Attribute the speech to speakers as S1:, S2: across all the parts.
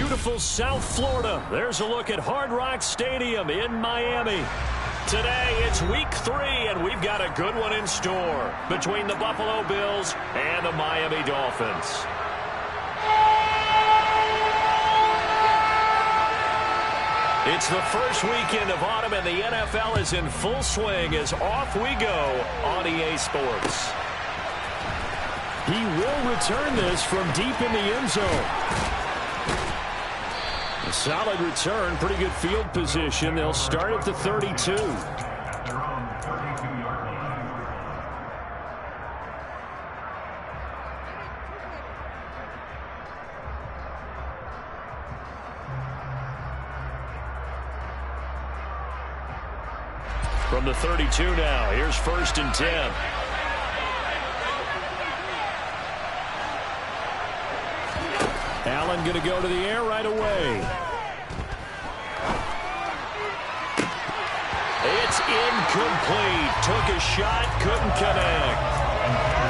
S1: beautiful South Florida. There's a look at Hard Rock Stadium in Miami. Today, it's week 3, and we've got a good one in store between the Buffalo Bills and the Miami Dolphins. It's the first weekend of autumn, and the NFL is in full swing as off we go on EA Sports. He will return this from deep in the end zone. A solid return, pretty good field position. They'll start at the 32. From the 32 now, here's 1st and 10. Allen going to go to the air right away. It's incomplete. Took a shot, couldn't connect.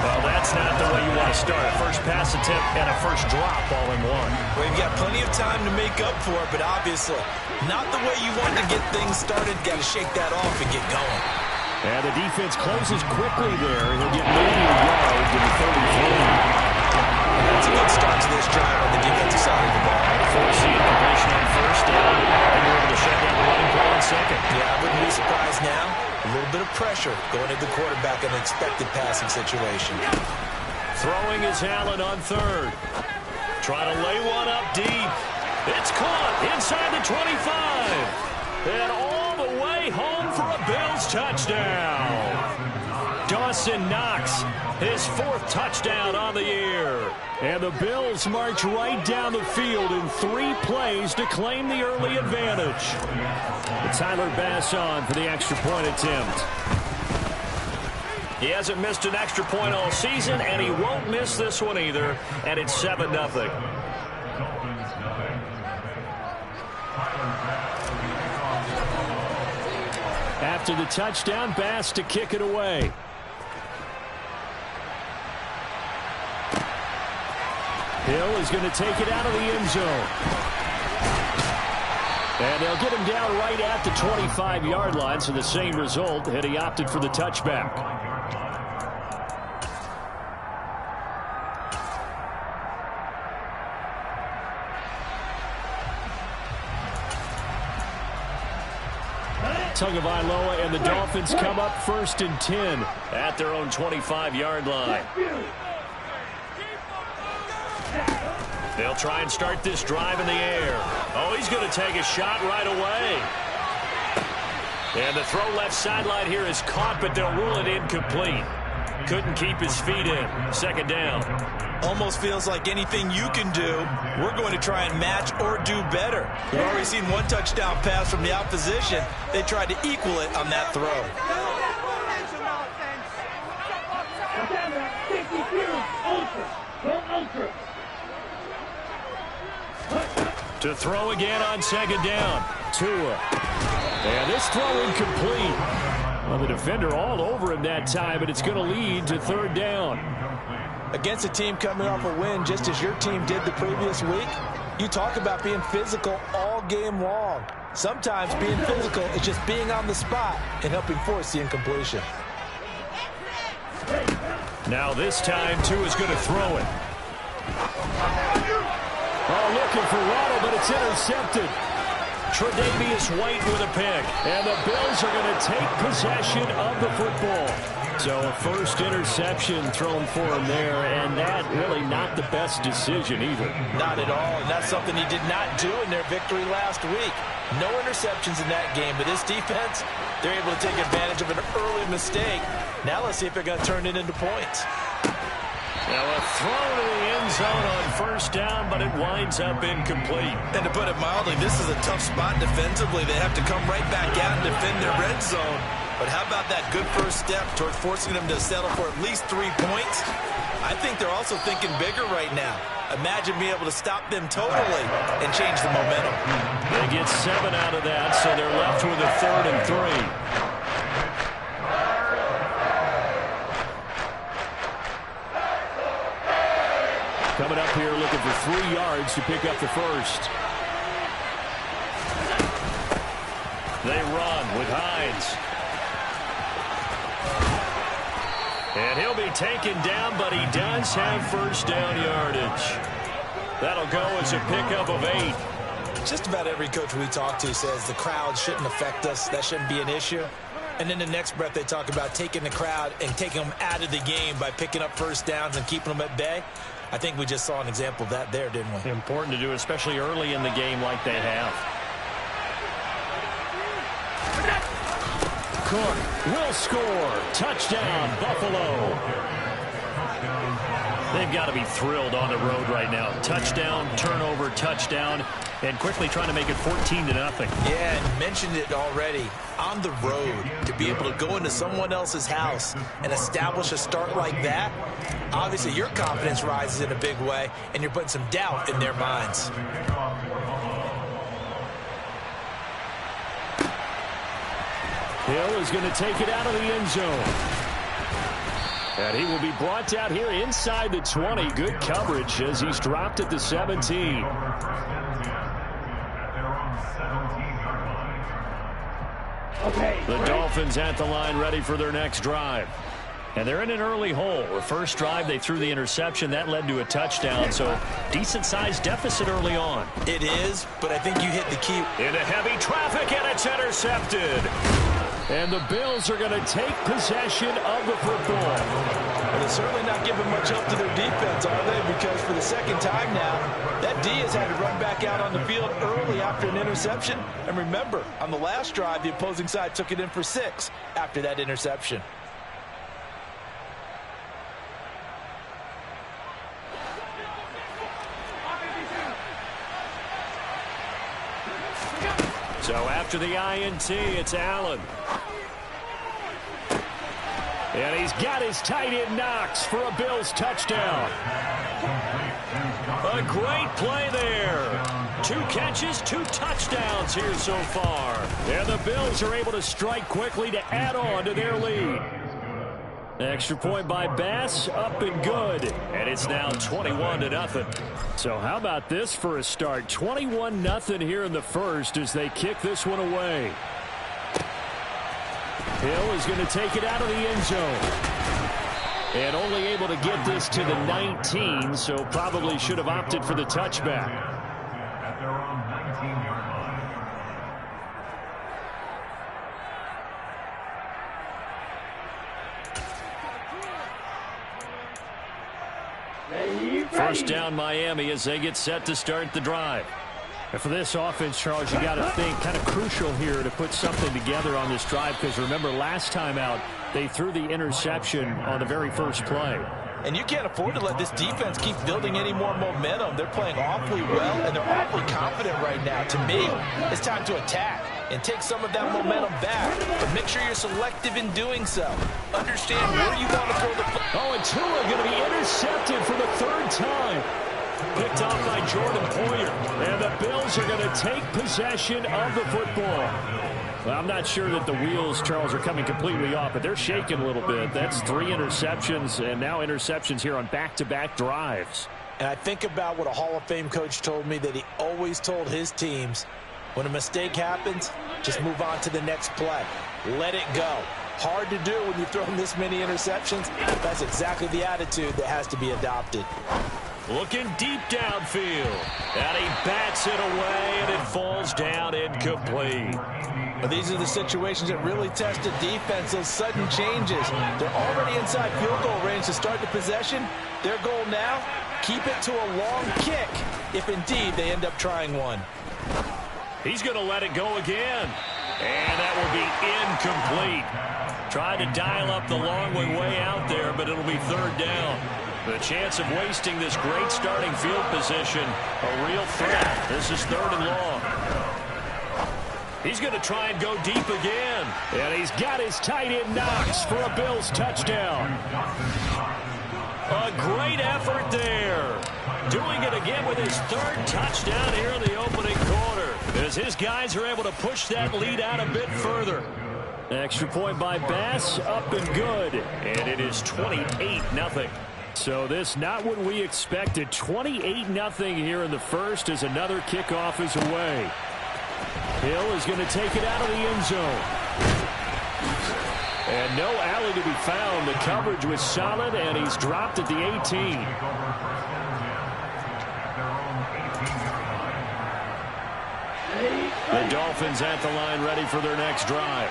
S1: Well, that's not the way you want to start. A first pass attempt and a first drop all in one.
S2: Well, you've got plenty of time to make up for it, but obviously not the way you want to get things started. Got to shake that off and get going.
S1: And the defense closes quickly there. He'll get maybe a yard to the 33.
S2: That's a good start to this drive on the defensive side of the ball.
S1: Forcing completion on 1st down, and you're able to shut down the running play on 2nd.
S2: Yeah, I wouldn't be surprised now. A little bit of pressure going into the quarterback in an expected passing situation.
S1: Throwing is Allen on 3rd. Trying to lay one up deep. It's caught inside the 25. And all the way home for a Bills touchdown. Dawson Knox, his 4th touchdown on the year. And the Bills march right down the field in 3 plays to claim the early advantage. Tyler Bass on for the extra point attempt. He hasn't missed an extra point all season, and he won't miss this one either. And it's 7-0. After the touchdown, Bass to kick it away. Hill is going to take it out of the end zone. And they'll get him down right at the 25-yard line, so the same result, and he opted for the touchback. Tagovailoa and the Dolphins come up 1st and 10 at their own 25-yard line. They'll try and start this drive in the air. Oh, he's going to take a shot right away. And the throw left sideline here is caught, but they'll rule it incomplete. Couldn't keep his feet in. 2nd down.
S2: Almost feels like anything you can do, we're going to try and match or do better. We've already seen 1 touchdown pass from the opposition. They tried to equal it on that throw.
S1: To throw again on 2nd down. Tua. And this throw incomplete. Well, the defender all over him that time, but it's going to lead to 3rd down.
S2: Against a team coming off a win, just as your team did the previous week, you talk about being physical all game long. Sometimes being physical is just being on the spot and helping force the incompletion.
S1: Now this time, Tua is going to throw it. Oh, looking for Waddle, but it's intercepted. Tre'Davious White with a pick. And the Bills are going to take possession of the football. So a first interception thrown for him there, and that really not the best decision either.
S2: Not at all, and that's something he did not do in their victory last week. No interceptions in that game, but this defense, they're able to take advantage of an early mistake. Now let's see if they're going to turn it into points.
S1: Now a throw to the end zone on 1st down, but it winds up incomplete.
S2: And to put it mildly, this is a tough spot defensively. They have to come right back out and defend their red zone. But how about that good first step toward forcing them to settle for at least 3 points? I think they're also thinking bigger right now. Imagine being able to stop them totally and change the momentum.
S1: They get 7 out of that, so they're left with a 3rd and 3. Coming up here looking for 3 yards to pick up the first. They run with Hines. And he'll be taken down, but he does have first down yardage. That'll go as a pickup of 8.
S2: Just about every coach we talk to says the crowd shouldn't affect us. That shouldn't be an issue. And in the next breath, they talk about taking the crowd and taking them out of the game by picking up first downs and keeping them at bay. I think we just saw an example of that there, didn't we?
S1: Important to do, especially early in the game like they have. Cook will score. Touchdown, Buffalo. They've got to be thrilled on the road right now. Touchdown, turnover, touchdown, and quickly trying to make it 14-0.
S2: Yeah, and mentioned it already. On the road, to be able to go into someone else's house and establish a start like that, obviously your confidence rises in a big way, and you're putting some doubt in their minds.
S1: Hill is going to take it out of the end zone. And he will be brought out here inside the 20. Good coverage as he's dropped at the 17. The Dolphins at the line ready for their next drive. And they're in an early hole. The first drive, they threw the interception. That led to a touchdown, so decent-sized deficit early on.
S2: It is, but I think you hit the key.
S1: Into heavy traffic, and it's intercepted. And the Bills are going to take possession of the football.
S2: Well, they're certainly not giving much help to their defense, are they? Because for the second time now, that D has had to run back out on the field early after an interception. And remember, on the last drive, the opposing side took it in for 6 after that interception.
S1: So after the INT, it's Allen. And he's got his tight end Knox for a Bills touchdown. A great play there. 2 catches, 2 touchdowns here so far. And the Bills are able to strike quickly to add on to their lead. Extra point by Bass, up and good. And it's now 21-0. So how about this for a start? 21-0 here in the first as they kick this one away. Hill is going to take it out of the end zone. And only able to get this to the 19, so probably should have opted for the touchback. First down Miami as they get set to start the drive. And for this offense, Charles, you got to think kind of crucial here to put something together on this drive, because remember last time out they threw the interception on the very first play.
S2: And you can't afford to let this defense keep building any more momentum. They're playing awfully well, and they're awfully confident right now. To me, it's time to attack and take some of that momentum back. But make sure you're selective in doing so. Understand where you want to throw the football.
S1: Oh, and Tua going to be intercepted for the 3rd time. Picked off by Jordan Poyer. And the Bills are going to take possession of the football. Well, I'm not sure that the wheels, Charles, are coming completely off, but they're shaking a little bit. That's 3 interceptions, and now interceptions here on back-to-back drives.
S2: And I think about what a Hall of Fame coach told me, that he always told his teams, when a mistake happens, just move on to the next play. Let it go. Hard to do when you throw this many interceptions. That's exactly the attitude that has to be adopted.
S1: Looking deep downfield. And he bats it away, and it falls down incomplete.
S2: But these are the situations that really test a defense, those sudden changes. They're already inside field goal range to start the possession. Their goal now, keep it to a long kick, if indeed they end up trying one.
S1: He's going to let it go again. And that will be incomplete. Tried to dial up the long way out there, but it'll be 3rd down. The chance of wasting this great starting field position, a real threat. This is 3rd and long. He's going to try and go deep again. And he's got his tight end Knox for a Bills touchdown. A great effort there. Doing it again with his 3rd touchdown here in the opening quarter, as his guys are able to push that lead out a bit further. Extra point by Bass, up and good. And it is 28-0. So this not what we expected. 28-0 here in the first as another kickoff is away. Hill is going to take it out of the end zone. And no alley to be found. The coverage was solid, and he's dropped at the 18. The Dolphins at the line ready for their next drive.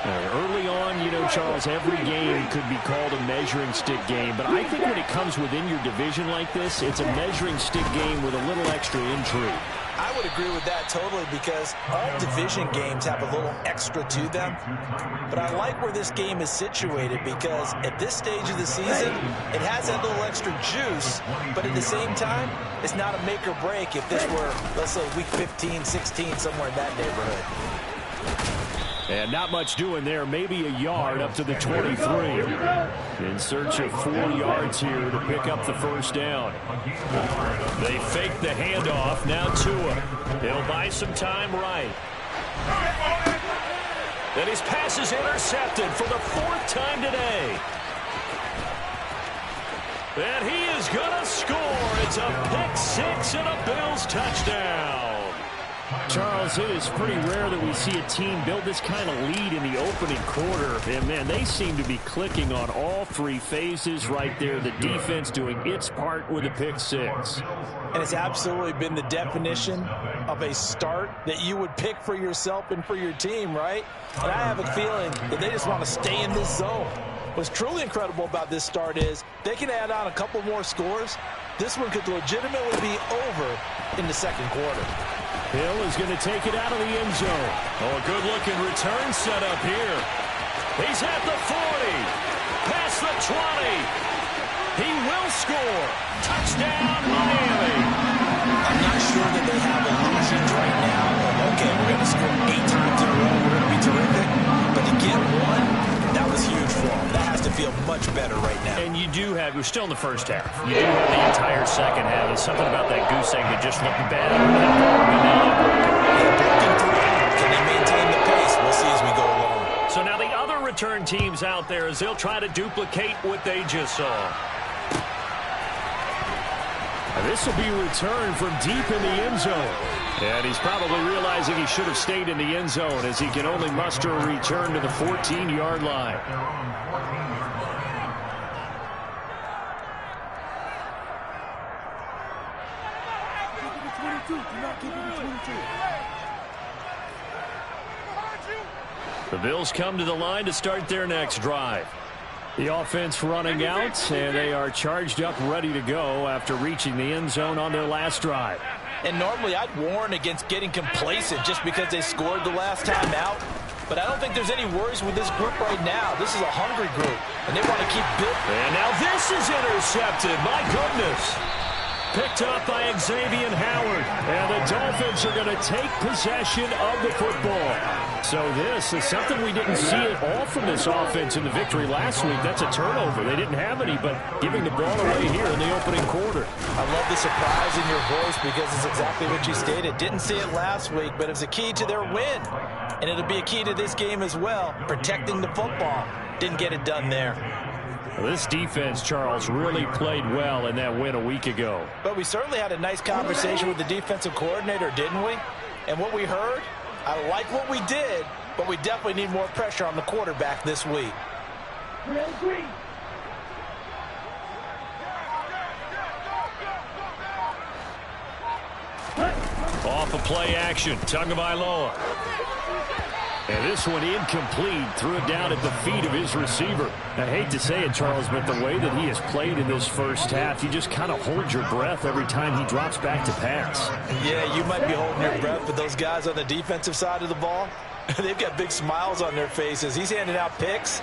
S1: Early on, you know, Charles, every game could be called a measuring stick game. But I think when it comes within your division like this, it's a measuring stick game with a little extra intrigue.
S2: I would agree with that totally because all division games have a little extra to them. But I like where this game is situated because at this stage of the season, it has that little extra juice. But at the same time, it's not a make or break if this were, let's say, week 15, 16, somewhere in that neighborhood.
S1: And not much doing there. Maybe a yard up to the 23. In search of 4 yards here to pick up the first down. They fake the handoff. Now Tua. He'll buy some time right. Then his pass is intercepted for the 4th time today. And he is going to score. It's a pick 6 and a Bills touchdown. Charles, it is pretty rare that we see a team build this kind of lead in the opening quarter. And, man, they seem to be clicking on all 3 phases right there. The defense doing its part with a pick 6.
S2: And it's absolutely been the definition of a start that you would pick for yourself and for your team, right? And I have a feeling that they just want to stay in this zone. What's truly incredible about this start is they can add on a couple more scores. This one could legitimately be over in the second quarter.
S1: Hill is going to take it out of the end zone. Oh, a good-looking return set up here. He's at the 40. Past the 20. He will score. Touchdown, Miami.
S2: I'm not sure that they have illusions right now of, okay, we're going to score 8 times in a row. We're going to be terrific. But to get one, that was huge for them. That has to feel much better right now.
S1: And you do have, you're still in the first half. You do have the entire second half. There's something about that goose egg that just looked bad.
S2: Can they maintain the pace? We'll see as we go along.
S1: So now the other return teams out there as they'll try to duplicate what they just saw. And this will be returned from deep in the end zone. And he's probably realizing he should have stayed in the end zone as he can only muster a return to the 14-yard line. The Bills come to the line to start their next drive. The offense running out, and they are charged up, ready to go after reaching the end zone on their last drive.
S2: And normally I'd warn against getting complacent just because they scored the last time out. But I don't think there's any worries with this group right now. This is a hungry group, and they want to keep building.
S1: And now this is intercepted. My goodness. Picked up by Xavier Howard. And the Dolphins are going to take possession of the football. So this is something we didn't see at all from this offense in the victory last week. That's a turnover. They didn't have any, but giving the ball away here in the opening quarter.
S2: I love the surprise in your voice because it's exactly what you stated. Didn't see it last week, but it was a key to their win. And it'll be a key to this game as well, protecting the football. Didn't get it done there.
S1: Well, this defense, Charles, really played well in that win a week ago.
S2: But we certainly had a nice conversation with the defensive coordinator, didn't we? And what we heard, I like what we did, but we definitely need more pressure on the quarterback this week.
S1: Off a play action, Tagovailoa. And this one incomplete, threw it down at the feet of his receiver. I hate to say it, Charles, but the way that he has played in this first half, you just kind of hold your breath every time he drops back to pass.
S2: Yeah, you might be holding your breath, but those guys on the defensive side of the ball, they've got big smiles on their faces. He's handing out picks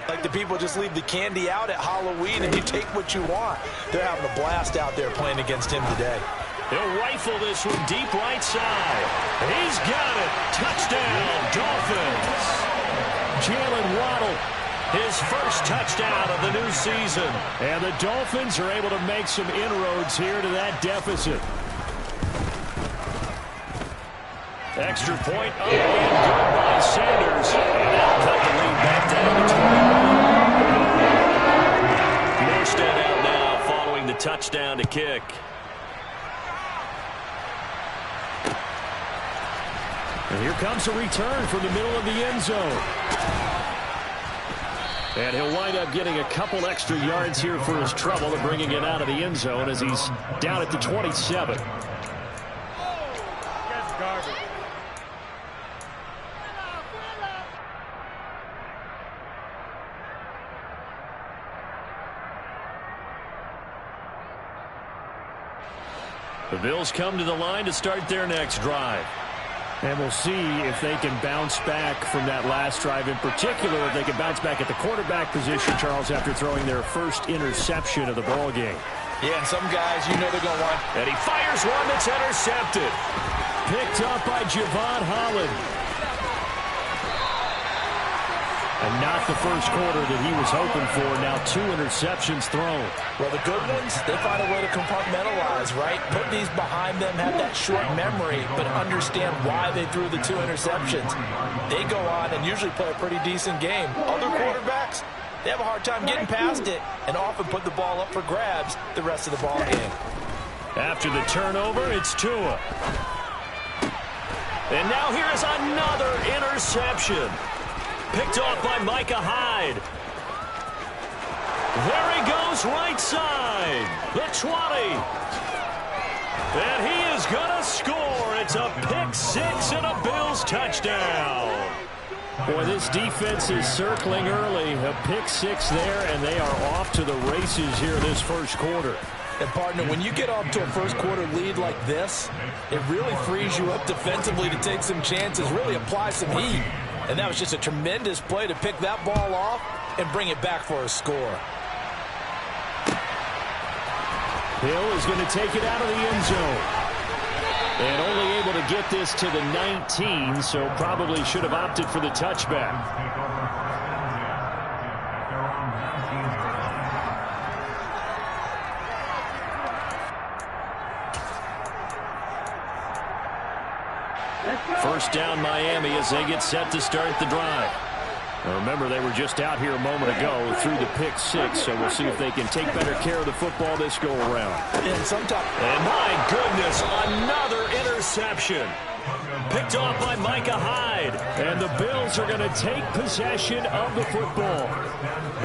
S2: like the people just leave the candy out at Halloween and you take what you want. They're having a blast out there playing against him today.
S1: They'll rifle this one deep right side. He's got it. Touchdown, Dolphins. Jalen Waddle, his first touchdown of the new season. And the Dolphins are able to make some inroads here to that deficit. Extra point up and good by Sanders. And that'll cut the lead back down to 21. Morstead out now following the touchdown to kick. here comes a return from the middle of the end zone. And he'll wind up getting a couple extra yards here for his trouble and bringing it out of the end zone as he's down at the 27. The Bills come to the line to start their next drive. And we'll see if they can bounce back from that last drive. In particular, if they can bounce back at the quarterback position, Charles, after throwing their first interception of the ball game.
S2: Yeah, and some guys, you know they're going to want.
S1: And he fires one that's intercepted. Picked up by Javon Holland. And not the first quarter that he was hoping for. Now 2 interceptions thrown.
S2: Well, the good ones, they find a way to compartmentalize, right? Put these behind them, have that short memory, but understand why they threw the 2 interceptions. They go on and usually play a pretty decent game. Other quarterbacks, they have a hard time getting past it and often put the ball up for grabs the rest of the ball game.
S1: After the turnover, it's Tua. And now here's another interception. Picked off by Micah Hyde. There he goes, right side. The 20. And he is going to score. It's a pick 6 and a Bills touchdown. Boy, this defense is circling early. A pick 6 there, and they are off to the races here this first quarter.
S2: And, partner, when you get off to a first-quarter lead like this, it really frees you up defensively to take some chances, really apply some heat. And that was just a tremendous play to pick that ball off and bring it back for a score.
S1: Hill is going to take it out of the end zone. And only able to get this to the 19, so probably should have opted for the touchback. First down Miami as they get set to start the drive. Now remember, they were just out here a moment ago through the pick 6, so we'll see if they can take better care of the football this go around. And my goodness, another interception. Picked off by Micah Hyde. And the Bills are going to take possession of the football.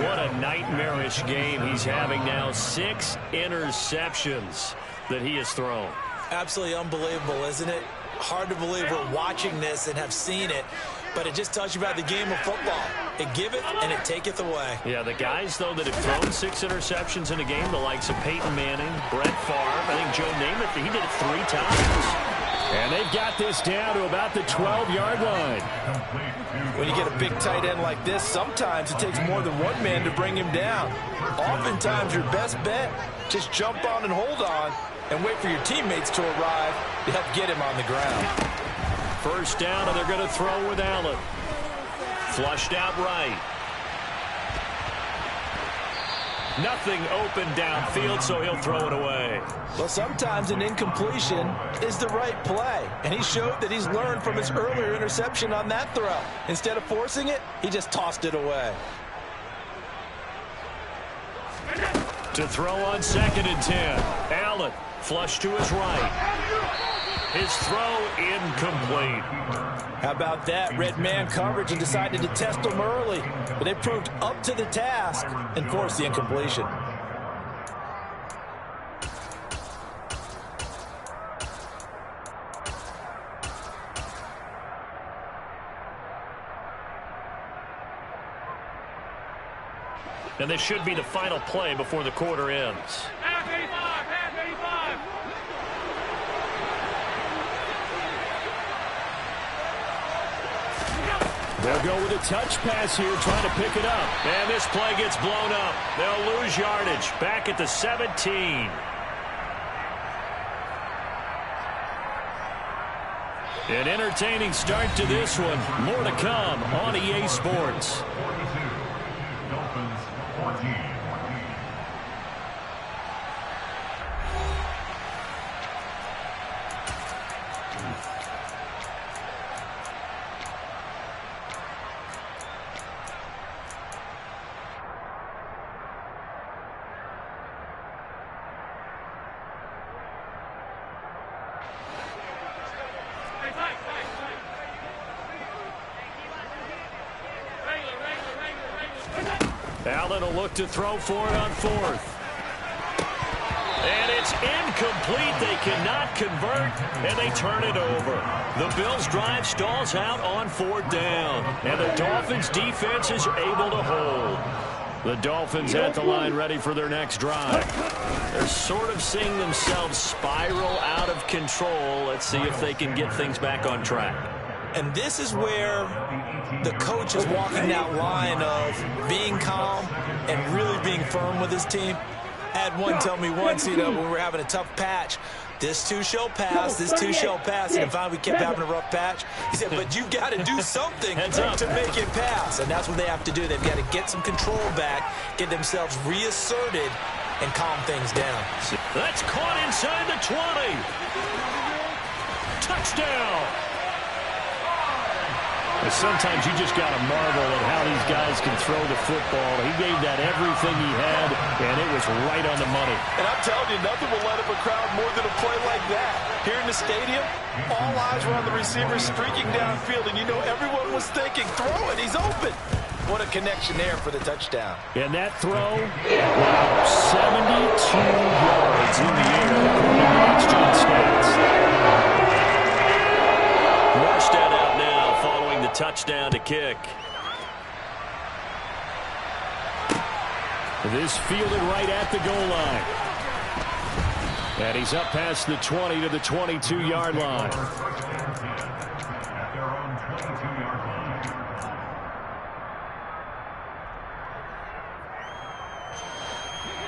S1: What a nightmarish game he's having now. 6 interceptions that he has thrown.
S2: Absolutely unbelievable, isn't it? Hard to believe we're watching this and have seen it, but it just tells you about the game of football. It giveth and it taketh away.
S1: Yeah, the guys, though, that have thrown 6 interceptions in a game, the likes of Peyton Manning, Brett Favre, I think Joe Namath, he did it 3 times. And they've got this down to about the 12-yard line.
S2: When you get a big tight end like this, sometimes it takes more than one man to bring him down. Oftentimes, your best bet, just jump on and hold on and wait for your teammates to arrive. You have to get him on the ground.
S1: First down, and they're going to throw with Allen. Flushed out right. Nothing open downfield, so he'll throw it away.
S2: Well, sometimes an incompletion is the right play, and he showed that he's learned from his earlier interception on that throw. Instead of forcing it, he just tossed it away.
S1: To throw on 2nd and 10. Allen, flush to his right. His throw incomplete.
S2: How about that? Red man coverage and decided to test him early. But they proved up to the task and forced the incompletion.
S1: And this should be the final play before the quarter ends.
S3: Half 85, half 85.
S1: They'll go with a touch pass here, trying to pick it up. And this play gets blown up. They'll lose yardage. Back at the 17. An entertaining start to this one. More to come on EA Sports. Allen will look to throw for it on fourth. And it's incomplete. They cannot convert, and they turn it over. The Bills' drive stalls out on fourth down, and the Dolphins' defense is able to hold. The Dolphins at the line ready for their next drive. They're sort of seeing themselves spiral out of control. Let's see if they can get things back on track.
S2: And this is where the coach is walking that line of being calm and really being firm with his team. I had one tell me once, when we were having a tough patch, this too shall pass, this too shall pass. And finally we kept having a rough patch. He said, but you've got to do something to make it pass. And that's what they have to do. They've got to get some control back, get themselves reasserted, and calm things down.
S1: That's caught inside the 20. Touchdown. Sometimes you just got to marvel at how these guys can throw the football. He gave that everything he had, and it was right on the money.
S2: And I'm telling you, nothing will light up a crowd more than a play like that. Here in the stadium, all eyes were on the receiver streaking downfield, and you know everyone was thinking, throw it, he's open. What a connection there for the touchdown.
S1: And that throw, 72 yards in the air, according to next-gen stats. Marstead out now following the touchdown to kick. This fielded right at the goal line. And he's up past the 20 to the 22-yard line.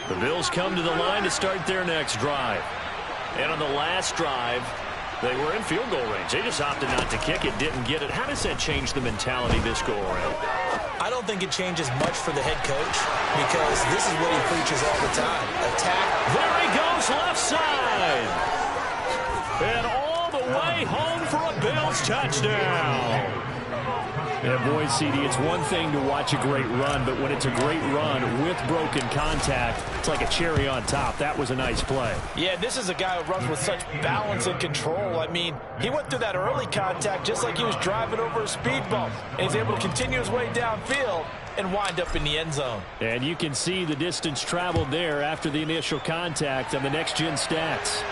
S1: The Bills come to the line to start their next drive. And on the last drive, they were in field goal range. They just opted not to kick it, didn't get it. How does that change the mentality this go around?
S2: I don't think it changes much for the head coach because this is what he preaches all the time. Attack.
S1: There he goes, left side. And all the way home for a Bills touchdown. Yeah, boy, CD, it's one thing to watch a great run, but when it's a great run with broken contact, it's like a cherry on top. That was a nice play.
S2: Yeah, this is a guy who runs with such balance and control. I mean, he went through that early contact just like he was driving over a speed bump, and he's able to continue his way downfield and wind up in the end zone.
S1: And you can see the distance traveled there after the initial contact on the next-gen stats.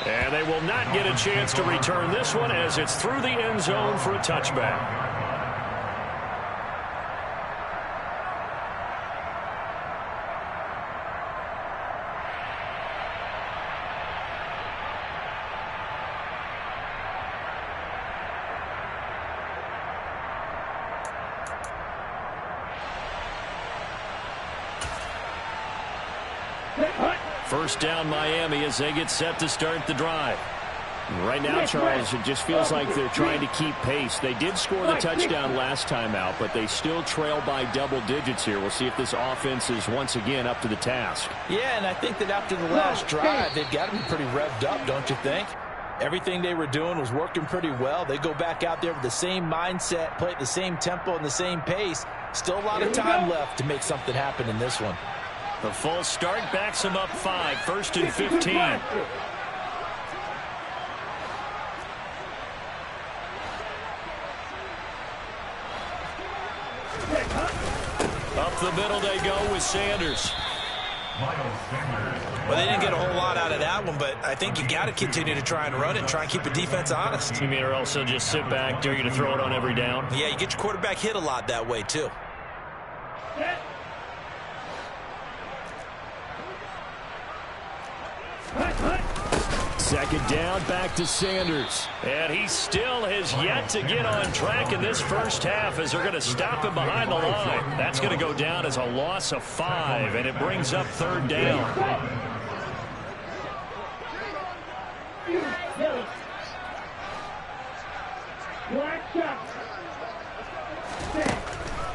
S1: And they will not get a chance to return this one as it's through the end zone for a touchback. First down Miami as they get set to start the drive. Right now, Charles, it just feels like they're trying to keep pace. They did score the touchdown last time out, but they still trail by double digits here. We'll see if this offense is once again up to the task.
S2: Yeah, and I think that after the last drive, they've got to be pretty revved up, don't you think? Everything they were doing was working pretty well. They go back out there with the same mindset, play at the same tempo and the same pace. Still a lot of time left to make something happen in this one.
S1: The false start backs them up 5, 1st and 15. Up the middle they go with Sanders.
S2: Well, they didn't get a whole lot out of that one, but I think you got to continue to try and run it and try and keep the defense honest.
S1: You mean or also just sit back, dare you to throw it on every down?
S2: Yeah, you get your quarterback hit a lot that way, too.
S1: Second down, back to Sanders. And he still has yet to get on track in this first half as they're going to stop him behind the line. That's going to go down as a loss of 5, and it brings up 3rd down.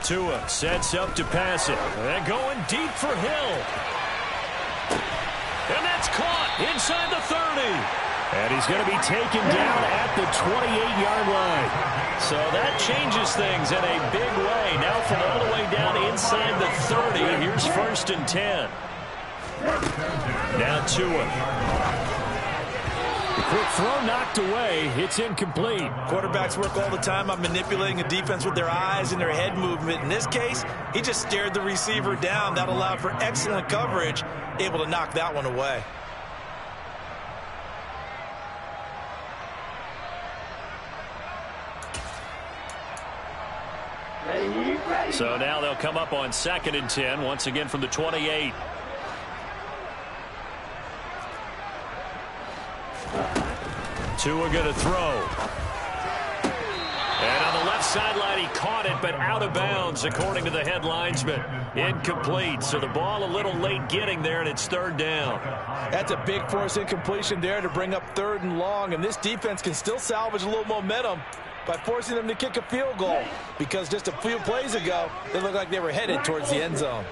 S1: Tua sets up to pass it. They're going deep for Hill. And that's caught inside the 30. And he's going to be taken down at the 28-yard line. So that changes things in a big way. Now from all the way down inside the 30, here's 1st and 10. Now Tua. Quick throw knocked away. It's incomplete.
S2: Quarterbacks work all the time on manipulating a defense with their eyes and their head movement. In this case, he just stared the receiver down. That allowed for excellent coverage, able to knock that one away.
S1: So now they'll come up on 2nd and 10, once again from the 28. Tua going to throw. And on the left sideline, he caught it, but out of bounds, according to the head linesman. Incomplete. So the ball a little late getting there, and it's 3rd down.
S2: That's a big force incompletion there to bring up 3rd and long, and this defense can still salvage a little momentum by forcing them to kick a field goal, because just a few plays ago, they looked like they were headed towards the end zone.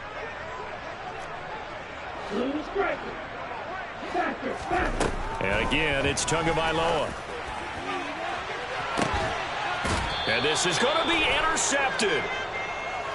S1: And again, it's Tagovailoa. And this is going to be intercepted.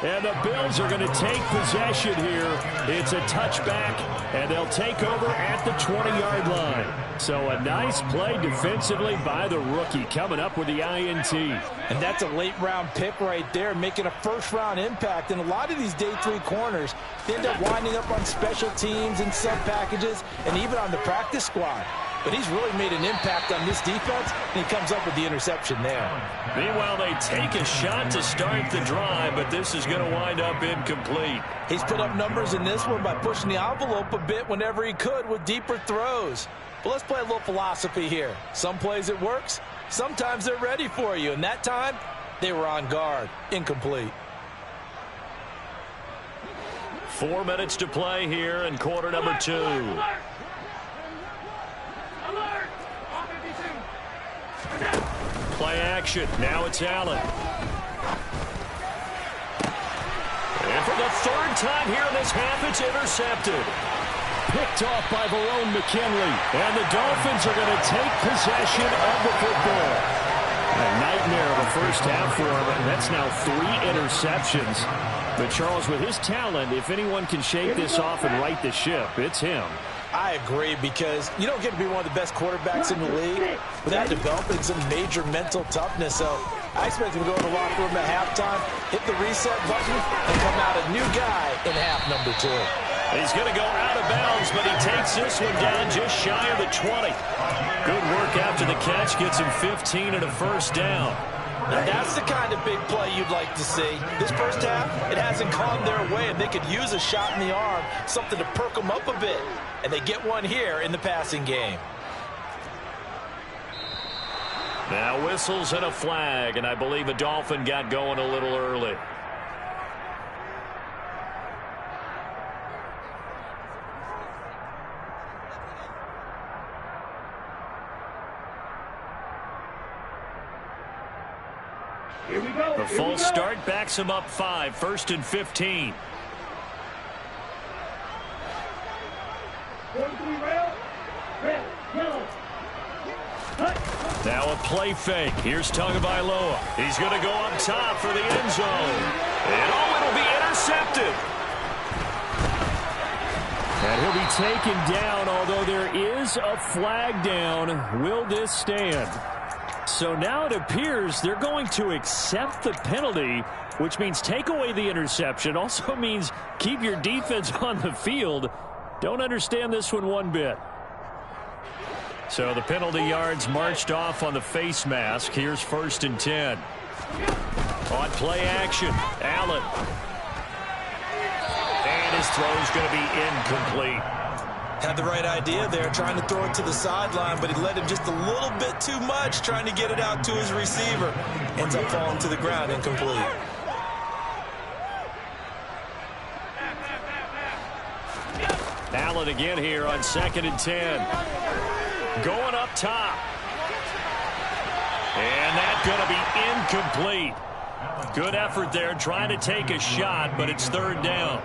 S1: And the Bills are going to take possession here. It's a touchback, and they'll take over at the 20-yard line. So a nice play defensively by the rookie, coming up with the INT.
S2: And that's a late-round pick right there, making a first-round impact. And a lot of these day 3 corners, they end up winding up on special teams and sub-packages and even on the practice squad. But he's really made an impact on this defense, and he comes up with the interception there.
S1: Meanwhile, they take a shot to start the drive, but this is going to wind up incomplete.
S2: He's put up numbers in this one by pushing the envelope a bit whenever he could with deeper throws. But let's play a little philosophy here. Some plays it works, sometimes they're ready for you, and that time they were on guard. Incomplete.
S1: 4 minutes to play here in quarter number 2. Play action. Now it's Allen. And for the 3rd time here in this half, it's intercepted. Picked off by Verone McKinley. And the Dolphins are going to take possession of the football. A nightmare of a first half for him. That's now 3 interceptions. But Charles, with his talent, if anyone can shake this off and right the ship, it's him.
S2: I agree, because you don't get to be one of the best quarterbacks in the league without developing some major mental toughness. So I expect him to go in the locker room at halftime, hit the reset button, and come out a new guy in half number 2.
S1: He's going to go out of bounds, but he takes this one down just shy of the 20. Good work after the catch, gets him 15 and a first down.
S2: Now that's the kind of big play you'd like to see. This first half, it hasn't gone their way, and they could use a shot in the arm, something to perk them up a bit. And they get one here in the passing game.
S1: Now whistles and a flag, and I believe a Dolphin got going a little early.
S3: Here we go.
S1: The false start backs him up 5, 1st and 15. Now a play fake. Here's Tagovailoa. He's going to go up top for the end zone. And it'll be intercepted. And he'll be taken down, although there is a flag down. Will this stand? So now it appears they're going to accept the penalty, which means take away the interception. Also means keep your defense on the field. Don't understand this one bit. So the penalty yards marched off on the face mask. Here's 1st and 10. On play action, Allen. And his throw's going to be incomplete.
S2: Had the right idea there, trying to throw it to the sideline, but he led him just a little bit too much, trying to get it out to his receiver. Ends up falling to the ground, incomplete.
S1: Allen again here on 2nd and 10. Going up top. And that's going to be incomplete. Good effort there, trying to take a shot, but it's 3rd down.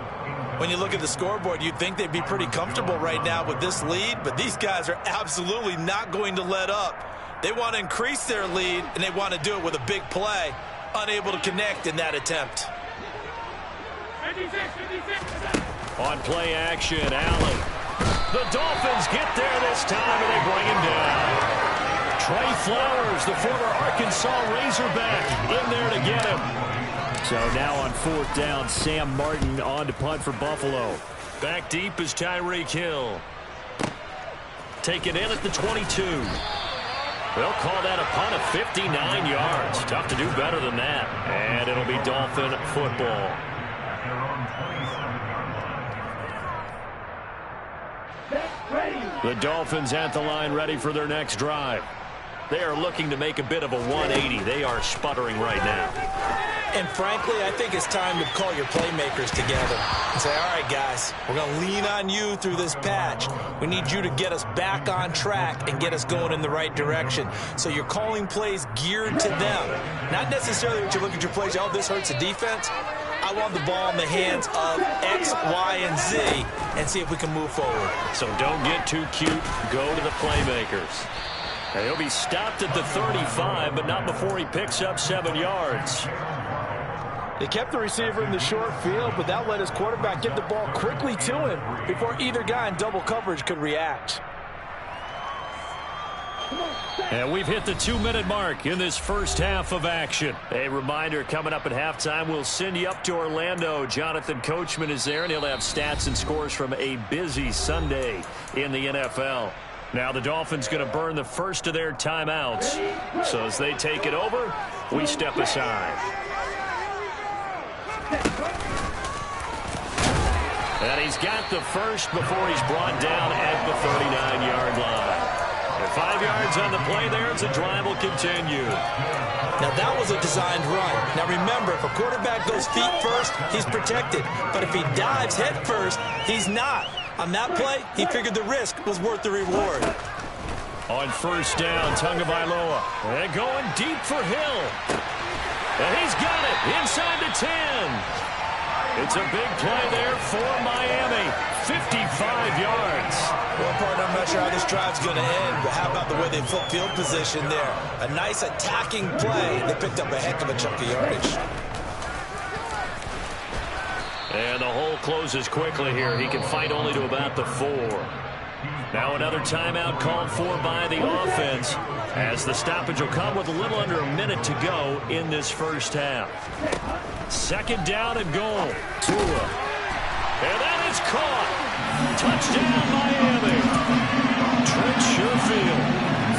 S2: When you look at the scoreboard, you'd think they'd be pretty comfortable right now with this lead, but these guys are absolutely not going to let up. They want to increase their lead, and they want to do it with a big play. Unable to connect in that attempt.
S3: 56.
S1: On play action, Allen. The Dolphins get there this time, and they bring him down. Trey Flowers, the former Arkansas Razorback, in there to get him. So now on fourth down, Sam Martin on to punt for Buffalo. Back deep is Tyreek Hill. Taken in at the 22. They'll call that a punt of 59 yards. Tough to do better than that. And it'll be Dolphin football. The Dolphins at the line ready for their next drive. They are looking to make a bit of a 180. They are sputtering right now.
S2: And frankly, I think it's time to call your playmakers together and say, all right, guys, we're going to lean on you through this patch. We need you to get us back on track and get us going in the right direction. So you're calling plays geared to them. Not necessarily that you look at your plays, oh, this hurts the defense. I want the ball in the hands of X, Y, and Z and see if we can move forward.
S1: So don't get too cute. Go to the playmakers. And he'll be stopped at the 35, but not before he picks up 7 yards.
S4: They kept the receiver in the short field, but that let his quarterback get the ball quickly to him before either guy in double coverage could react.
S1: And we've hit the 2-minute mark in this first half of action. A reminder, coming up at halftime, we'll send you up to Orlando. Jonathan Coachman is there, and he'll have stats and scores from a busy Sunday in the NFL. Now the Dolphins going to burn the first of their timeouts. So as they take it over, we step aside. And he's got the first before he's brought down at the 39-yard line. And 5 yards on the play there as the drive will continue.
S2: Now that was a designed run. Now remember, if a quarterback goes feet first, he's protected. But if he dives head first, he's not. On that play, he figured the risk was worth the reward.
S1: On first down, Tagovailoa. And going deep for Hill. And he's got it inside the 10. It's a big play there for Miami. 55 yards.
S2: Well, partner, I'm not sure how this drive's going to end, but how about the way they flip field position there? A nice attacking play. They picked up a heck of a chunk of yardage.
S1: And the hole closes quickly here. He can fight only to about the 4. Now another timeout called for by the offense as the stoppage will come with a little under a minute to go in this first half. Second down and goal. Tua. And that is caught. Touchdown, Miami. Trent Sherfield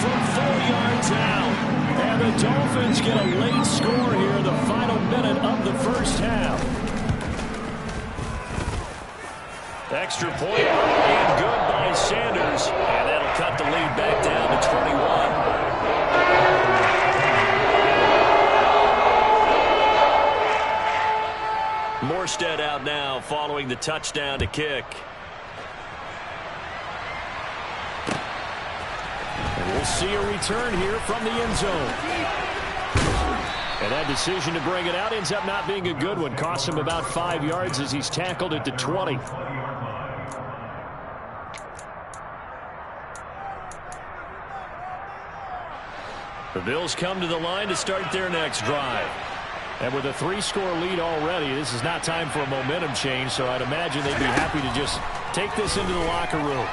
S1: from 4 yards out. And the Dolphins get a late score here in the final minute of the first half. Extra point and good by Sanders. And that'll cut the lead back down to 21. Morstead out now following the touchdown to kick. And we'll see a return here from the end zone. And that decision to bring it out ends up not being a good one. Costs him about 5 yards as he's tackled at the 20. The Bills come to the line to start their next drive. And with a 3-score lead already, this is not time for a momentum change, so I'd imagine they'd be happy to just take this into the locker room.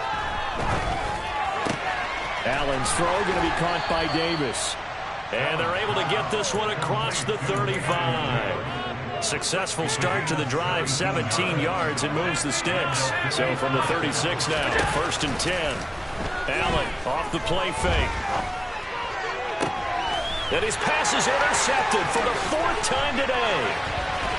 S1: Allen's throw going to be caught by Davis. And they're able to get this one across the 35. Successful start to the drive, 17 yards, and moves the sticks. So from the 36 now, 1st and 10. Allen off the play fake. And his pass is intercepted for the 4th time today.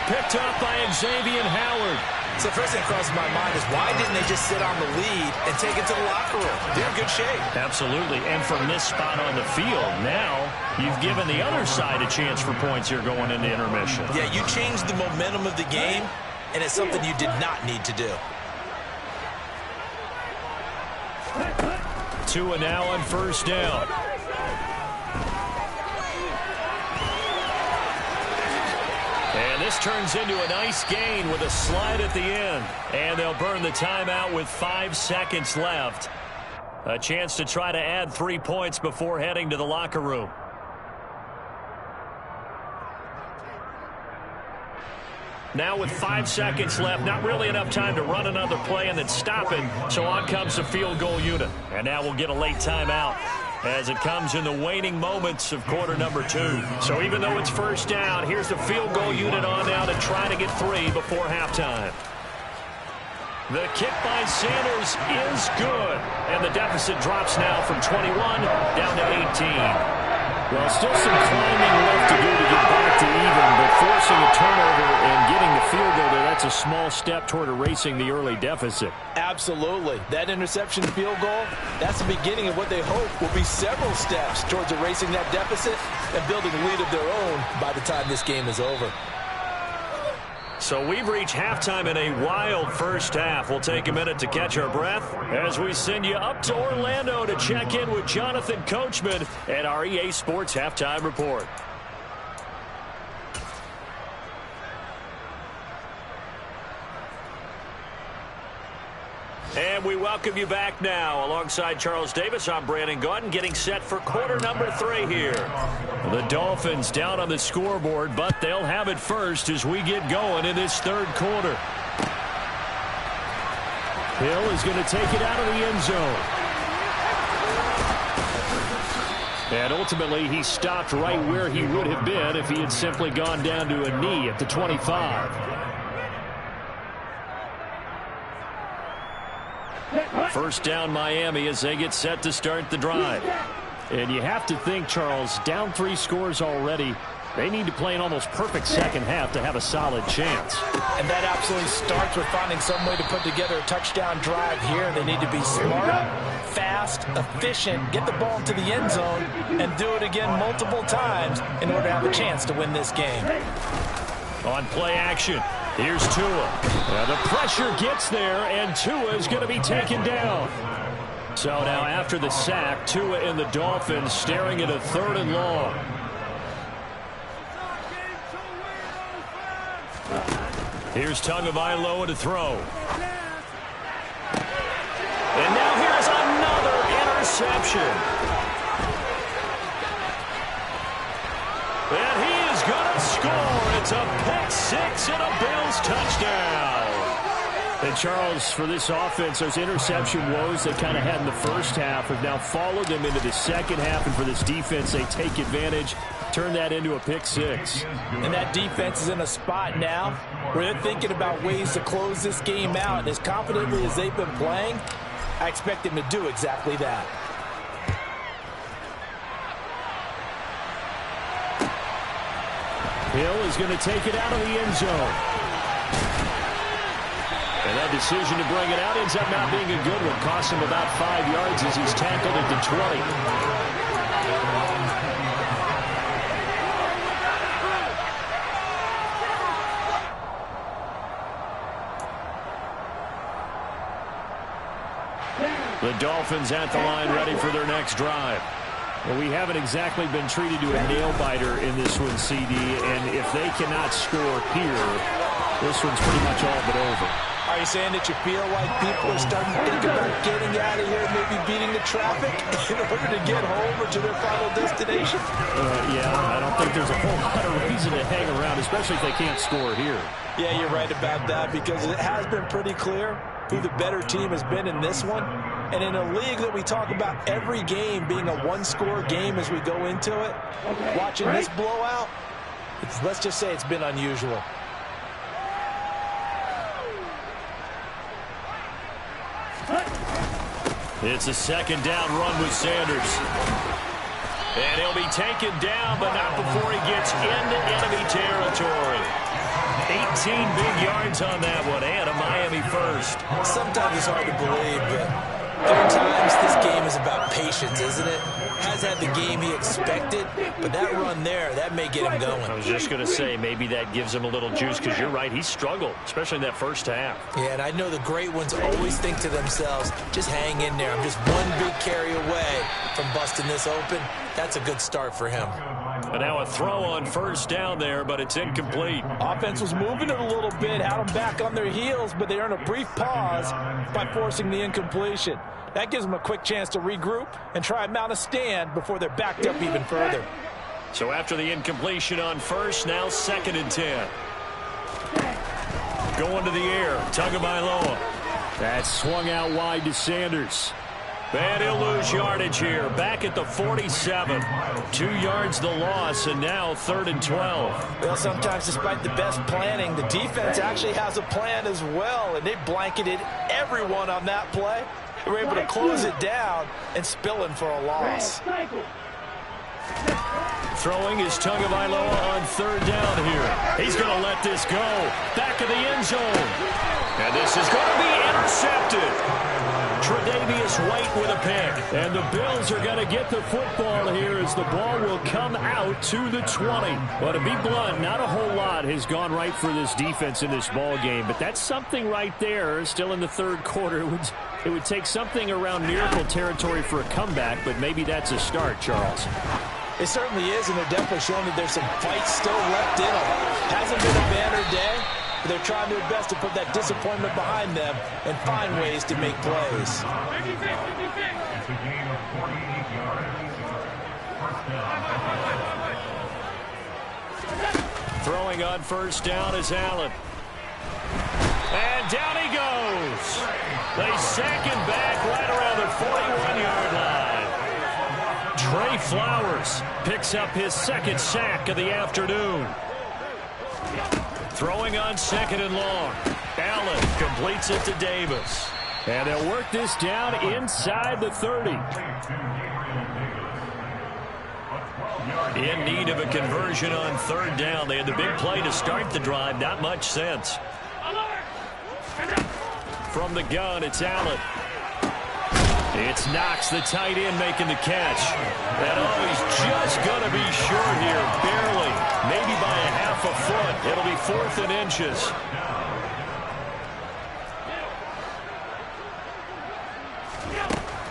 S1: Picked up by Xavier Howard.
S2: So the first thing that crosses my mind is why didn't they just sit on the lead and take it to the locker room? They're in good shape.
S1: Absolutely. And from this spot on the field, now you've given the other side a chance for points here going into intermission.
S2: Yeah, you changed the momentum of the game, and it's something you did not need to do.
S1: Tua now on first down. And this turns into a nice gain with a slide at the end. And they'll burn the timeout with 5 seconds left. A chance to try to add 3 points before heading to the locker room. Now with 5 seconds left, not really enough time to run another play and then stop it. So on comes the field goal unit. And now we'll get a late timeout. as it comes in the waning moments of quarter number 2. So even though it's first down, here's the field goal unit on now to try to get 3 before halftime. The kick by Sanders is good, and the deficit drops now from 21 down to 18.
S5: Well, still some climbing left to do to get back to even, but forcing a turnover and getting the field goal there, that's a small step toward erasing the early deficit.
S4: Absolutely. That interception field goal, that's the beginning of what they hope will be several steps towards erasing that deficit and building a lead of their own by the time this game is over.
S1: So we've reached halftime in a wild first half. We'll take a minute to catch our breath as we send you up to Orlando to check in with Jonathan Coachman at our EA Sports Halftime Report. And we welcome you back now. Alongside Charles Davis, I'm Brandon Gaudin, getting set for quarter number 3 here. The Dolphins down on the scoreboard, but they'll have it first as we get going in this third quarter. Hill is going to take it out of the end zone. And ultimately, he stopped right where he would have been if he had simply gone down to a knee at the 25. First down Miami as they get set to start the drive.
S5: And you have to think, Charles, down 3 scores already. They need to play an almost perfect second half to have a solid chance.
S4: And that absolutely starts with finding some way to put together a touchdown drive here. They need to be smart, fast, efficient, get the ball into the end zone, and do it again multiple times in order to have a chance to win this game.
S1: On play action, here's Tua. Now the pressure gets there, and Tua is going to be taken down. So now after the sack, Tua and the Dolphins staring at a 3rd and long. Here's Tagovailoa to throw. And now here's another interception. And he is going to score. It's a pick 6 and a Bills touchdown.
S5: And Charles, for this offense, those interception woes they kind of had in the first half have now followed them into the second half. And for this defense, they take advantage, turn that into a pick 6.
S4: And that defense is in a spot now where they're thinking about ways to close this game out. And as confidently as they've been playing, I expect them to do exactly that.
S5: Hill is going to take it out of the end zone.
S1: And that decision to bring it out ends up not being a good one. Cost him about 5 yards as he's tackled at the 20. The Dolphins at the line ready for their next drive.
S5: Well, we haven't exactly been treated to a nail-biter in this one, CD, and if they cannot score here, this one's pretty much all but over.
S4: Are you saying that you feel like people are starting to think about getting out of here, maybe beating the traffic in order to get home or to their final destination?
S5: Yeah, I don't think there's a whole lot of reason to hang around, especially if they can't score here.
S4: Yeah, you're right about that, because it has been pretty clear who the better team has been in this one. And in a league that we talk about every game being a one-score game as we go into it, watching this blowout, let's just say it's been unusual.
S1: It's a second down run with Sanders. And he'll be taken down, but not before he gets into enemy territory. 18 big yards on that one, and a Miami first.
S2: Sometimes it's hard to believe, but there are times this game is about patience, isn't it? Has had the game he expected, but that run there, that may get him going.
S1: I was just going to say, maybe that gives him a little juice, because you're right, he struggled, especially in that first half.
S2: Yeah, and I know the great ones always think to themselves, just hang in there. I'm just one big carry away from busting this open. That's a good start for him.
S1: And now a throw on first down there, but it's incomplete.
S4: Offense was moving it a little bit, had them back on their heels, but they earned a brief pause by forcing the incompletion. That gives them a quick chance to regroup and try and mount a stand before they're backed up even further.
S1: So after the incompletion on first, now 2nd and 10. Going to the air, Tagovailoa.
S5: That swung out wide to Sanders.
S1: And he'll lose yardage here. Back at the 47. 2 yards the loss, and now 3rd and 12.
S4: Well, sometimes despite the best planning, the defense actually has a plan as well, and they blanketed everyone on that play. They were able to close it down and spill in for a loss.
S1: Throwing is Tagovailoa on 3rd down here. He's going to let this go. Back of the end zone. And this is going to be intercepted. Tre'Davious White with a pick. And the Bills are going to get the football here as the ball will come out to the 20. But to be blunt, not a whole lot has gone right for this defense in this ball game. But that's something right there. Still in the 3rd quarter. It would take something around miracle territory for a comeback, but maybe that's a start, Charles.
S4: It certainly is, and they're definitely showing that there's some fight still left in them. Hasn't been a banner day, but they're trying their best to put that disappointment behind them and find ways to make plays.
S1: Throwing on 1st down is Allen. And down he goes. They sack him back right around the 41-yard line. Trey Flowers picks up his 2nd sack of the afternoon. Throwing on 2nd and long. Allen completes it to Davis. And they'll work this down inside the 30. In need of a conversion on 3rd down. They had the big play to start the drive. Not much sense. From the gun, it's Allen. It's Knox, the tight end, making the catch. And he's just going to be short here, barely. Maybe by a half a foot. It'll be 4th and inches.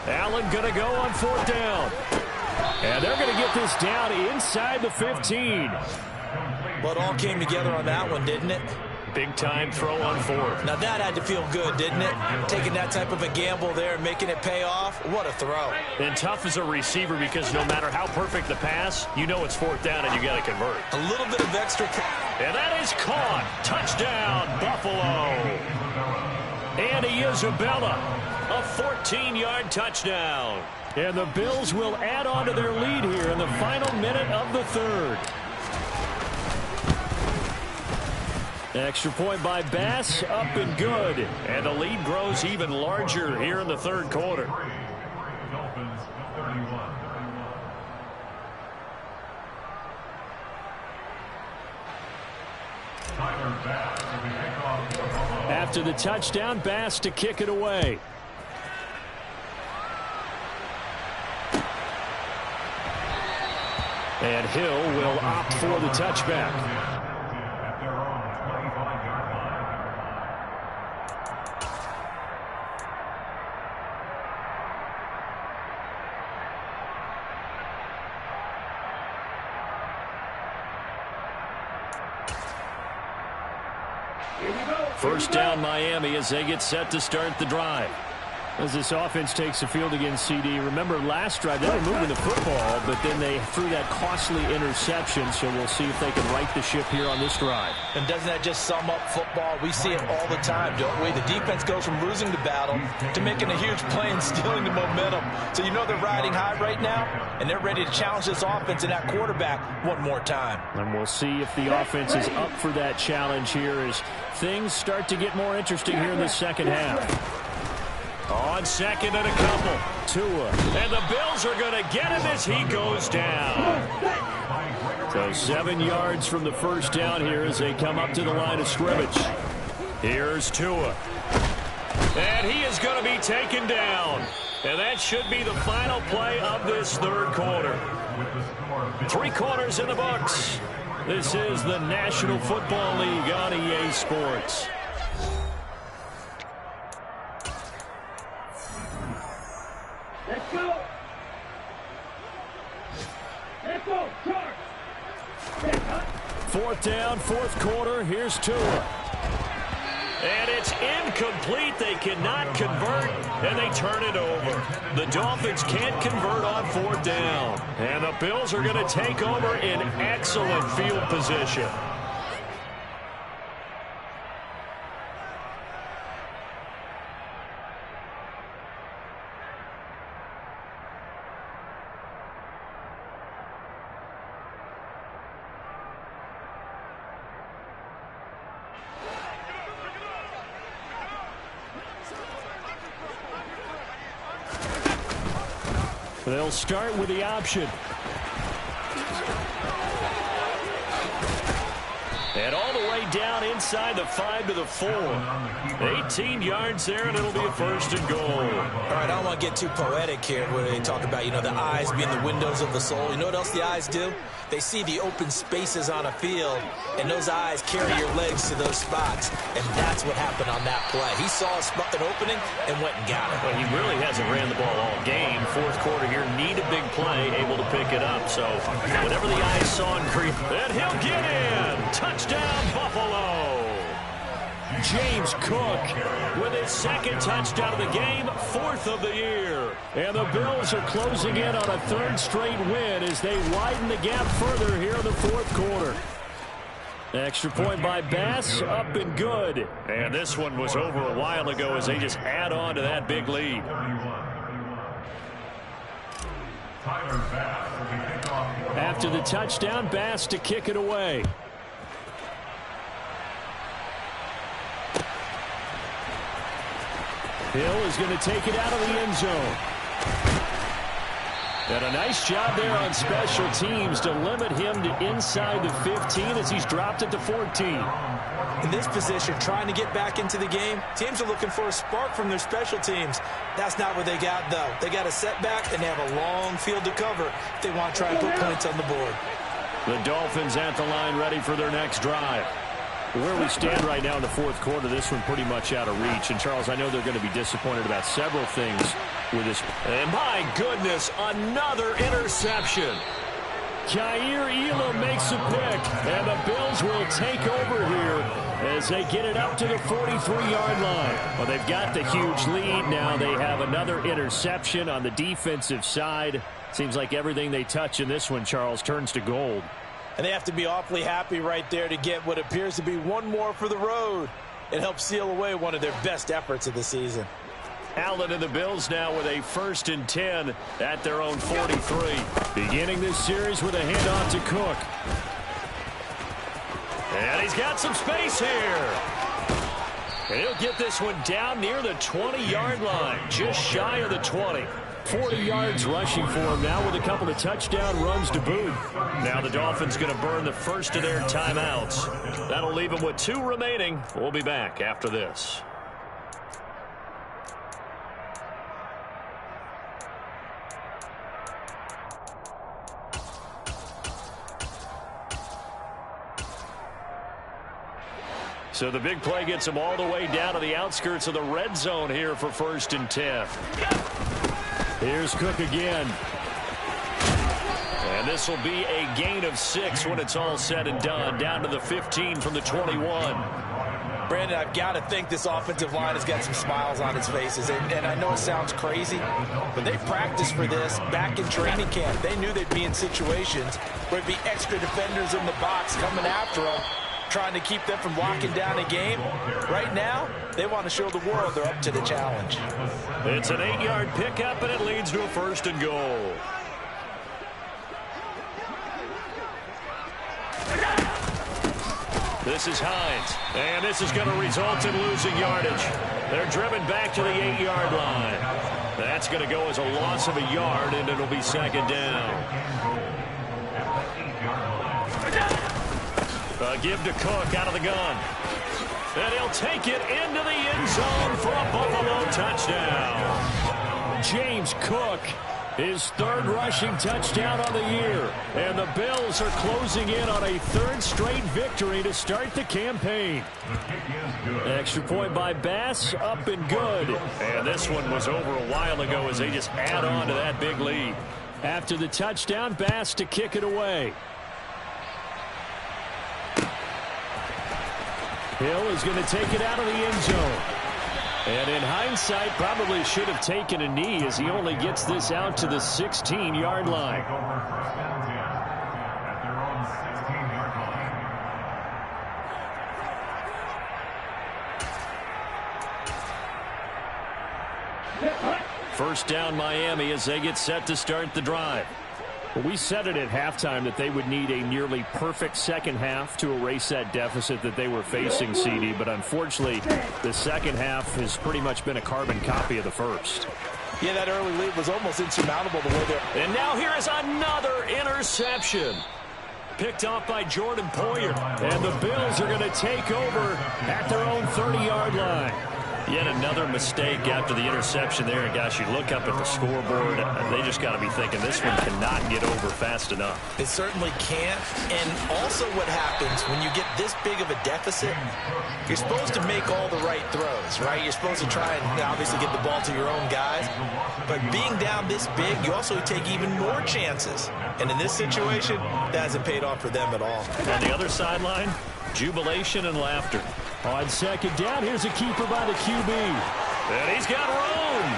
S1: Allen going to go on 4th down. And they're going to get this down inside the 15.
S4: Well, it all came together on that one, didn't it?
S1: Big-time throw on 4th.
S4: Now, that had to feel good, didn't it? Taking that type of a gamble there and making it pay off. What a throw.
S1: And tough as a receiver because no matter how perfect the pass, you know it's 4th down and you got to convert.
S4: A little bit of extra.
S1: And that is caught. Touchdown, Buffalo. Andy Isabella, a 14-yard touchdown. And the Bills will add on to their lead here in the final minute of the 3rd. Extra point by Bass, up and good. And the lead grows even larger here in the 3rd quarter. After the touchdown, Bass to kick it away. And Hill will opt for the touchback. First down, Miami, as they get set to start the drive. As this offense takes the field against CD. Remember, last drive, they were moving the football, but then they threw that costly interception, so we'll see if they can right the ship here on this drive.
S4: And doesn't that just sum up football? We see it all the time, don't we? The defense goes from losing the battle to making a huge play and stealing the momentum. So you know they're riding high right now, and they're ready to challenge this offense and that quarterback one more time.
S1: And we'll see if the offense is up for that challenge here as things start to get more interesting here in the 2nd half. On 2nd and a couple. Tua. And the Bills are going to get him as he goes down. So 7 yards from the 1st down here as they come up to the line of scrimmage. Here's Tua. And he is going to be taken down. And that should be the final play of this 3rd quarter. 3 quarters in the books. This is the National Football League on EA Sports.
S3: Let's go. Let's go. Charge.
S1: 4th down, 4th quarter. Here's Tua. And it's incomplete. They cannot convert, and they turn it over. The Dolphins can't convert on 4th down. And the Bills are going to take over in excellent field position.
S5: They'll start with the option. And all the way down inside the 5 to the 4. 18 yards there, and it'll be a 1st and goal.
S2: All right, I don't want to get too poetic here where they talk about, the eyes being the windows of the soul. You know what else the eyes do? They see the open spaces on a field, and those eyes carry your legs to those spots, and that's what happened on that play. He saw an opening and went and got it.
S1: Well, he really hasn't ran the ball all game. 4th quarter here, need a big play, able to pick it up. So whatever the eyes saw and creep, and he'll get in. Touchdown, Buffalo. James Cook with his 2nd touchdown of the game, 4th of the year. And the Bills are closing in on a 3rd straight win as they widen the gap further here in the 4th quarter. Extra point by Bass, up and good. And this one was over a while ago as they just add on to that big lead. After the touchdown, Bass to kick it away. Hill is going to take it out of the end zone. And a nice job there on special teams to limit him to inside the 15 as he's dropped it to 14.
S4: In this position, trying to get back into the game, teams are looking for a spark from their special teams. That's not what they got, though. They got a setback, and they have a long field to cover if they want to try and put points on the board.
S1: The Dolphins at the line ready for their next drive.
S5: Where we stand right now in the 4th quarter, this one pretty much out of reach. And, Charles, I know they're going to be disappointed about several things with this.
S1: And, my goodness, another interception.
S5: Kaiir Elam makes a pick, and the Bills will take over here as they get it up to the 43-yard line. Well, they've got the huge lead now. They have another interception on the defensive side. Seems like everything they touch in this one, Charles, turns to gold.
S4: And they have to be awfully happy right there to get what appears to be one more for the road. It helps seal away one of their best efforts of the season.
S1: Allen and the Bills now with a 1st and 10 at their own 43.
S5: Beginning this series with a handoff to Cook.
S1: And he's got some space here. And he'll get this one down near the 20-yard line, just shy of the 20.
S5: 40 yards rushing for him now with a couple of touchdown runs to boot.
S1: Now the Dolphins going to burn the first of their timeouts. That'll leave them with 2 remaining. We'll be back after this. So the big play gets them all the way down to the outskirts of the red zone here for 1st and 10.
S5: Here's Cook again.
S1: And this will be a gain of 6 when it's all said and done. Down to the 15 from the 21.
S4: Brandon, I've got to think this offensive line has got some smiles on its faces. And I know it sounds crazy, but they practiced for this back in training camp. They knew they'd be in situations where it'd be extra defenders in the box coming after them, trying to keep them from locking down a game. Right now, they want to show the world they're up to the challenge.
S1: It's an 8-yard pickup, and it leads to a 1st and goal. This is Hines, and this is going to result in losing yardage. They're driven back to the 8-yard line. That's going to go as a loss of a yard, and it'll be 2nd down. Give to Cook out of the gun. And he'll take it into the end zone for a Buffalo touchdown.
S5: James Cook, his 3rd rushing touchdown on the year. And the Bills are closing in on a 3rd straight victory to start the campaign. Extra point by Bass, up and good.
S1: And this one was over a while ago as they just add on to that big lead.
S5: After the touchdown, Bass to kick it away. Hill is going to take it out of the end zone. And in hindsight, probably should have taken a knee as he only gets this out to the 16-yard line. First down, Miami, as they get set to start the drive. Well, we said it at halftime that they would need a nearly perfect second half to erase that deficit that they were facing, CD. But unfortunately, the second half has pretty much been a carbon copy of the first.
S4: Yeah, that early lead was almost insurmountable the way they're...
S1: And now here is another interception. Picked off by Jordan Poyer. And the Bills are going to take over at their own 30-yard line. Yet another mistake after the interception there. And, gosh, you look up at the scoreboard. They just got to be thinking this one cannot get over fast enough.
S2: It certainly can't. And also what happens when you get this big of a deficit, you're supposed to make all the right throws, right? You're supposed to try and obviously get the ball to your own guys. But being down this big, you also take even more chances. And in this situation, that hasn't paid off for them at all.
S1: On the other sideline, jubilation and laughter.
S5: On second down, here's a keeper by the QB.
S1: And he's got room.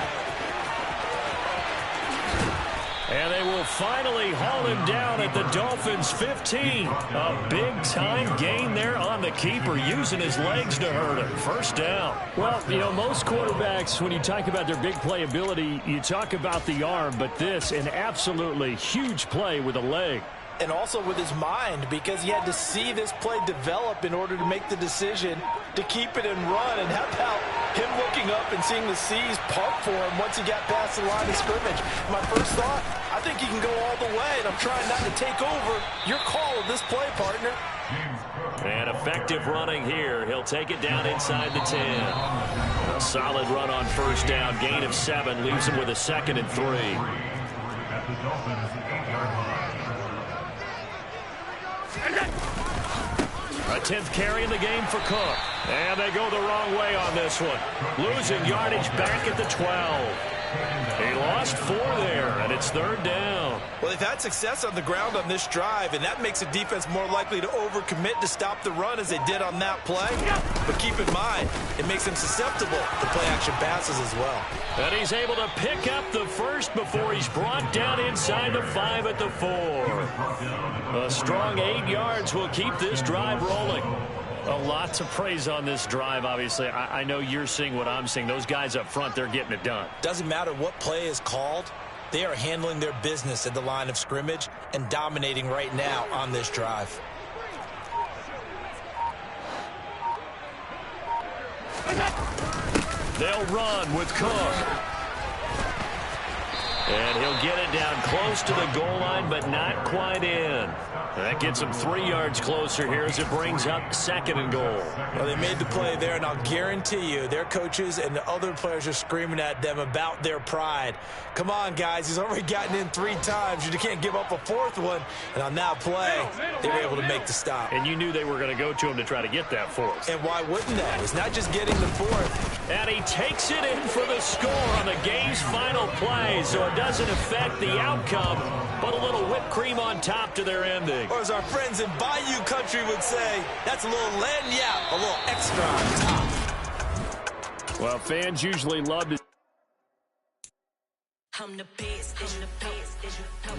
S1: And they will finally haul him down at the Dolphins' 15. A big-time gain there on the keeper, using his legs to hurt him. First down.
S5: Well, you know, most quarterbacks, when you talk about their big playability, you talk about the arm, but this, an absolutely huge play with a leg.
S4: And also with his mind, because he had to see this play develop in order to make the decision to keep it and run. And how about him looking up and seeing the C's pump for him once he got past the line of scrimmage? My first thought, I think he can go all the way, and I'm trying not to take over your call of this play, partner.
S1: And effective running here. He'll take it down inside the 10. A solid run on first down. Gain of 7 leaves him with a 2nd and 3. A 10th carry in the game for Cook. And they go the wrong way on this one. Losing yardage back at the 12. He lost 4 there, and it's 3rd down.
S2: Well, they've had success on the ground on this drive, and that makes the defense more likely to overcommit to stop the run as they did on that play. But keep in mind, it makes them susceptible to play-action passes as well.
S1: And he's able to pick up the first before he's brought down inside the 5 at the 4. A strong 8 yards will keep this drive rolling. A lot to praise on this drive, obviously. I know you're seeing what I'm seeing. Those guys up front, they're getting it done.
S2: Doesn't matter what play is called. They are handling their business at the line of scrimmage and dominating right now on this drive.
S1: They'll run with Cook. And he'll get it down close to the goal line, but not quite in. That gets him 3 yards closer here as it brings up 2nd and goal.
S2: Well, they made the play there, and I'll guarantee you their coaches and the other players are screaming at them about their pride. Come on, guys. He's already gotten in 3 times. You can't give up a 4th one. And on that play, they were able to make the stop.
S1: And you knew they were going to go to him to try to get that 4th.
S2: And why wouldn't they? It's not just getting the 4th.
S1: And he takes it in for the score on the game's final play, so it doesn't affect the outcome, but a little whipped cream on top to their ending.
S2: Or as our friends in Bayou Country would say, that's a little lagniappe, a little extra on top.
S5: Well, fans usually love to...
S6: I'm the best, I'm the best, as you know.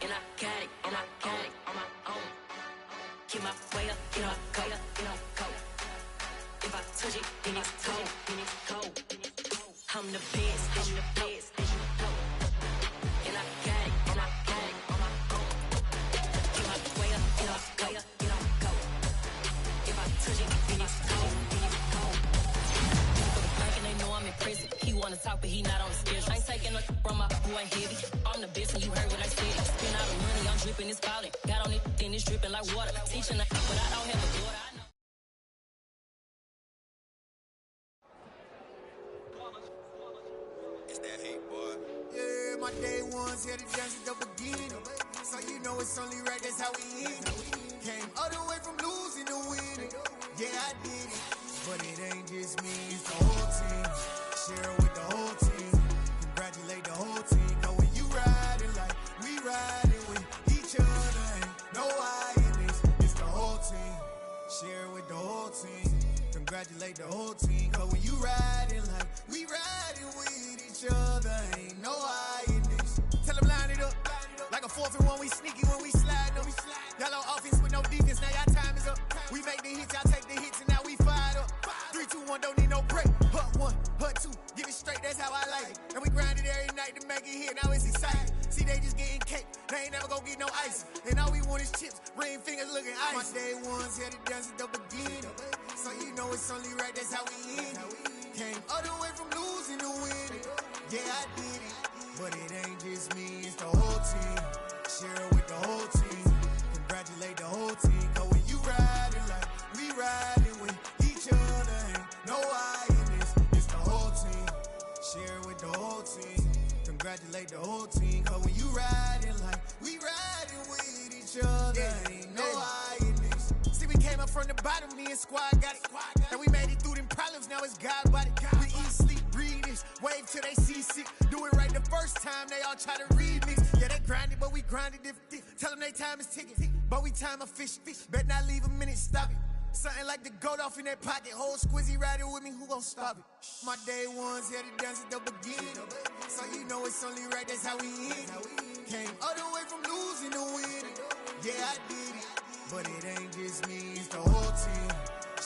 S6: And I got it, on my own. Keep my way up, you know, go. If I touch it, then it's cold, I'm the best, as you know. And I got it, on my own. Keep my way up, you know, go. If I touch it, then it's cold. They know I'm impressive. He wanna talk, but he not on the schedule. I ain't taking no from my boy heavy. I'm the best, and you heard what I said. Spend all the money, I'm dripping, it's falling. Got on it, then it's dripping like water. Teaching, but I don't have a daughter. I know.
S2: It's that hate, boy.
S7: Yeah, my day ones here to dance at the beginning. So you know it's only right, that's how we end it. Came all the way from losing to winning. Yeah, I did it. But it ain't just me, it's the whole team. Share it with the whole team. Congratulate the whole team. Know when you riding like we riding with each other. Ain't no I in this, it's the whole team. Share it with the whole team. Congratulate the whole team. Cause when you riding like we riding with each other. Ain't no I in this. Tell them line it up. Like a 4th and 1, we sneaky when we slide them. Y'all on offense with no defense, now y'all time is up. We make the hits, y'all take the hits, and now we fired up. 3, 2, 1, don't need no break. Hut 1, hut 2, give it straight, that's how I like it. And we grind it every night to make it hit, now it's exciting. See, they just getting cake, they ain't never gonna get no ice. And all we want is chips, ring fingers looking ice. My day ones here to dance at the beginning. So you know it's only right, that's how we end it. Came all the way from losing to winning. Yeah, I did it, but it ain't just me, it's the whole team. Share it with the whole team. Congratulate the whole team. Cause when you riding like we riding with each other, ain't no I in this, it's the whole team. Share it with the whole team. Congratulate the whole team. Cause when you riding like we riding with each other, ain't no I in this. See, we came up from the bottom, me and squad got it. And we made it through them problems, now it's God body. We eat, sleep, breathe this, wave till they seasick. Do it right the first time, they all try to remix. Yeah, they grinded, but we grinded different. Tell them they time is ticking, but we time a fish. Bet not leave a minute, stop it. Something like the goat off in that pocket. Whole squizzy riding with me, who gon' stop it? My day ones had to dance at the beginning. So you know it's only right, that's how we end. Came all the way from losing to winning. Yeah, I did it, but it ain't just me, it's the whole team.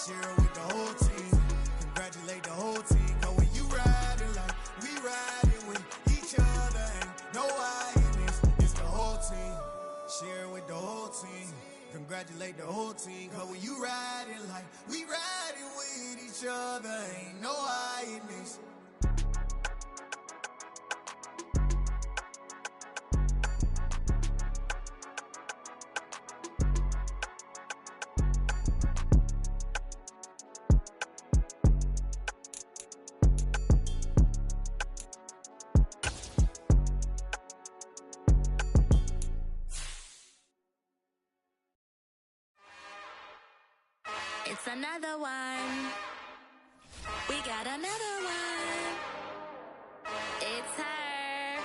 S7: Share it with the whole team. Congratulate the whole team. Cause when you riding like we riding with each other, ain't no I in this, it's the whole team. Share it with the whole team. Congratulate the whole team. Cause when you riding like we riding with each other, ain't no I in this.
S6: It's another one. We got another one. It's her.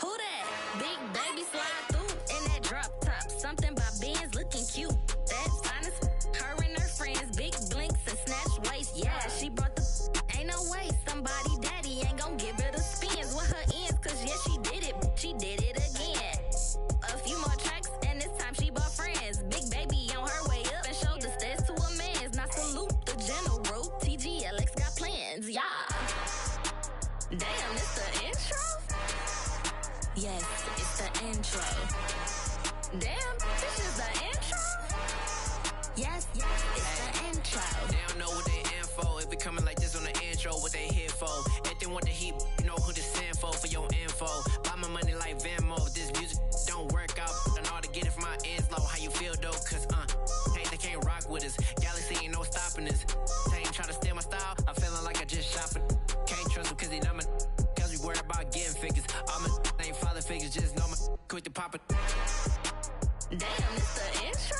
S6: Who that? Big baby slide through in that drop top. Something about Benz looking cute. That's finest. Her and her friends, big blinks and snatch waist. Yeah, she brought the. Ain't no way somebody daddy ain't gon' give her the spins with her ends. Cause yeah, she did it. She did it again. A few more tracks and this time she bought friends. Big baby on her way up and showed the stairs to a man's. Now salute the general. TGLX got plans, yeah. Damn, it's the intro? Yes, it's the intro. Damn, this is the intro? Yes, it's the intro.
S8: They don't know what they in for. If we coming like this on the intro, what they here for? If they want the heat, you know who to send for your info. Buy my money like Venmo. This music don't work out. I know how to get it from my ends low. How you feel though? Cause hey, they can't rock with us. Galaxy ain't no stopping us. They ain't try to steal my style. I'm feeling like I just shopping. Can't trust him cause he dumb. Cause we worried about getting figures. All my ain't father figures. Just know my quick to pop it.
S6: Damn, it's the intro?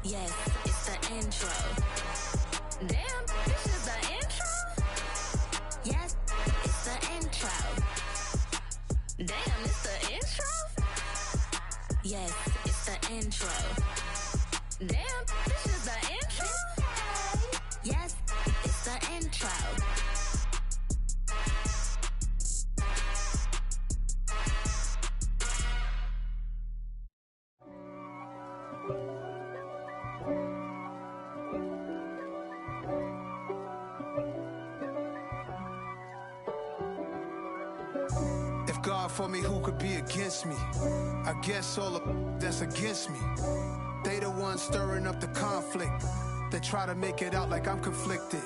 S6: Yes, it's the intro. Damn, this is the intro? Yes, it's the intro. Damn, it's the intro? Yes, it's the intro. Damn, this is the intro? Yes, it's the intro.
S9: God for me, who could be against me? I guess all of that's against me. They the ones stirring up the conflict. They try to make it out like I'm conflicted.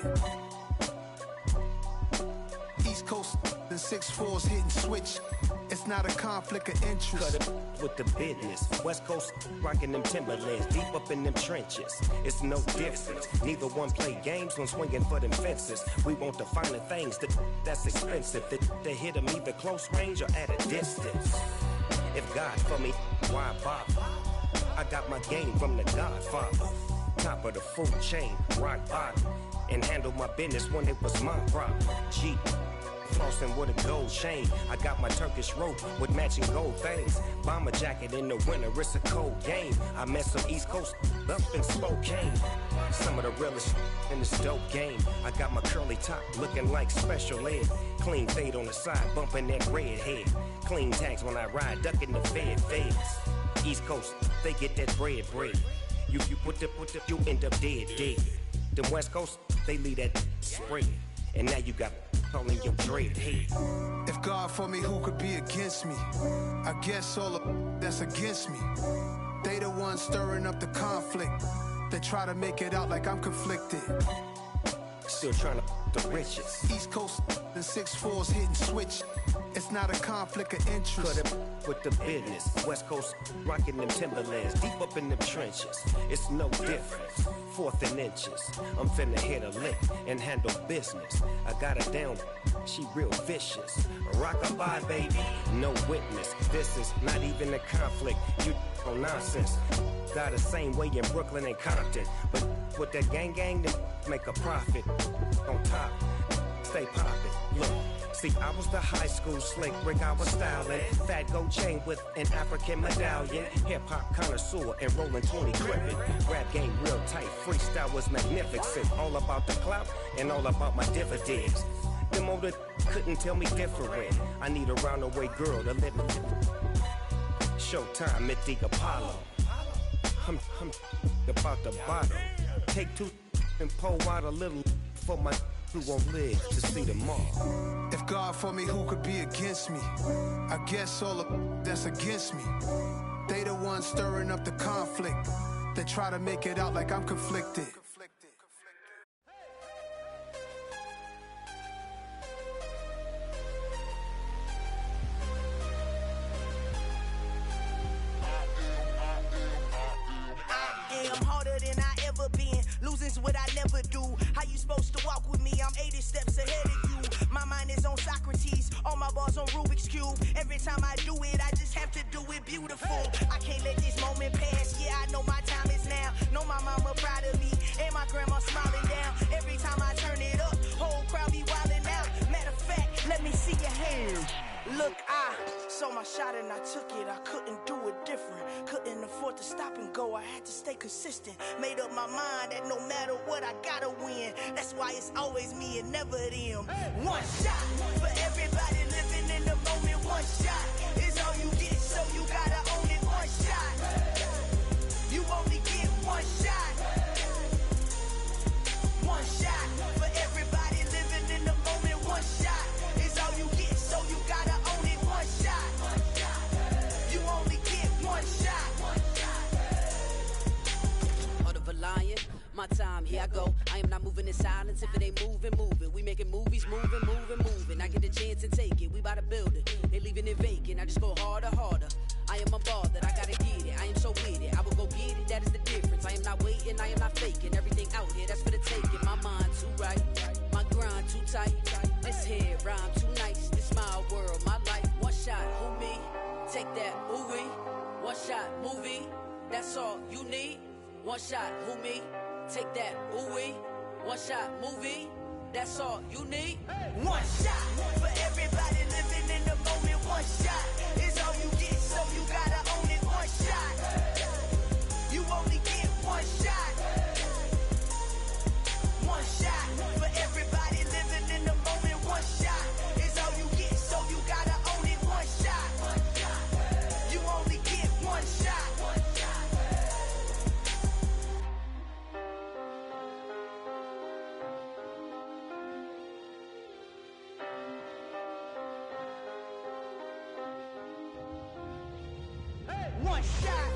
S9: East Coast and 6'4's hitting switch. It's not a conflict of interest.
S10: Cut it with the business. West Coast rocking them Timberlands, deep up in them trenches. It's no difference. Neither one play games when swinging for them fences. We want the finer things that's expensive. That hit them either close range or at a distance. If God for me, why bother? I got my game from the Godfather. Top of the food chain, rock bottom. And handle my business when it was my problem. G. Flossing with a gold chain. I got my Turkish rope with matching gold things. Bomber jacket in the winter, it's a cold game. I met some East Coast up in Spokane. Some of the realest in this dope game. I got my curly top looking like special ed. Clean fade on the side, bumping that red head. Clean tags when I ride, ducking the feds. East Coast, they get that bread. You put the, you end up dead. Them West Coast, they leave that spread. And now you got calling your dread head.
S9: If God for me, who could be against me? I guess all of that's against me. They the ones stirring up the conflict. They try to make it out like I'm conflicted.
S10: Still trying to the richest.
S9: East Coast and 6'4s hitting switch. It's not a conflict of interest.
S10: Cut it with the business. West Coast rocking them Timberlands, deep up in them trenches. It's no difference. 4th and inches. I'm finna hit a lick and handle business. I got her down, she real vicious. Rock-a-bye, baby, no witness. This is not even a conflict. You on nonsense. Got the same way in Brooklyn and Compton. But with that gang, then make a profit. On top, stay poppin'. Look. See, I was the high school slick Rick, I was styling. Fat gold chain with an African medallion. Hip-hop connoisseur and rolling 20 crippin'. Rap game real tight, freestyle was magnificent. All about the clout and all about my dividends. Them older couldn't tell me different. I need a roundaway girl to live in. Showtime at the Apollo. I'm about the bottle. Take 2 and pour out a little for my who won't live to see tomorrow.
S9: If God for me, who could be against me? I guess all of that's against me. They the ones stirring up the conflict. They try to make it out like I'm conflicted.
S11: I'm harder than I ever been. Losing's what I never do. How you supposed to walk with me? I'm 80 steps ahead of you. My mind is on Socrates. All my bars on Rubik's Cube. Every time I do it, I just have to do it beautiful. I can't let this moment pass. Yeah, I know my time is now. Know my mama proud of me. And my grandma smiling down. Every time I turn it up, whole crowd be wildin' out. Matter of fact, let me see your hands. Look, I saw my shot and I took it. I couldn't do it different. Couldn't afford to stop and go. I had to stay consistent. Made up my mind that no matter what, I gotta win. That's why it's always me and never them. One shot for everybody living in the moment. One shot is all you get, so you gotta own it. One shot. You only get one shot. One shot for everybody living in the moment. One shot is all you get, so you gotta own it. One shot. You only get one shot.
S6: Heart of a lion, my time, here I go. I am not moving in silence. If it ain't moving, moving. We making movies, moving. I get a chance and take it. We bout to build it. They leaving it vacant. I just go harder. I am unbothered. I gotta get it. I am so with it. I will go get it. That is the difference. I am not waiting. I am not faking. Everything out here, that's for the taking. My mind too right. My grind too tight. This head rhyme too nice. This my world, my life. One shot, who me? Take that, ooh wee. One shot, movie. That's all you need. One shot, who me? Take that, ooh wee. One shot, movie. That's all you need.
S11: One shot for everybody living in the moment. One shot is all you get, so you gotta own it. One shot. You only get one shot. One shot for everybody living in the moment. One shot is all you get, so you gotta own it. One shot. You only get one shot. One shot.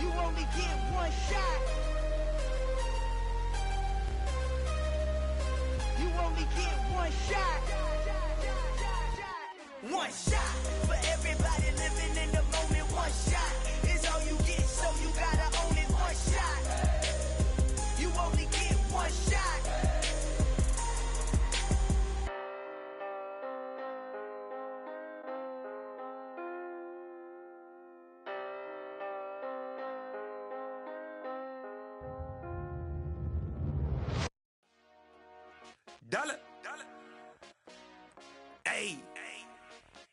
S11: You only get one shot. You only get one shot. One shot for everybody living in the moment. One shot is all you get, so you gotta own it. One shot. You only get one shot.
S12: Dollar. Hey,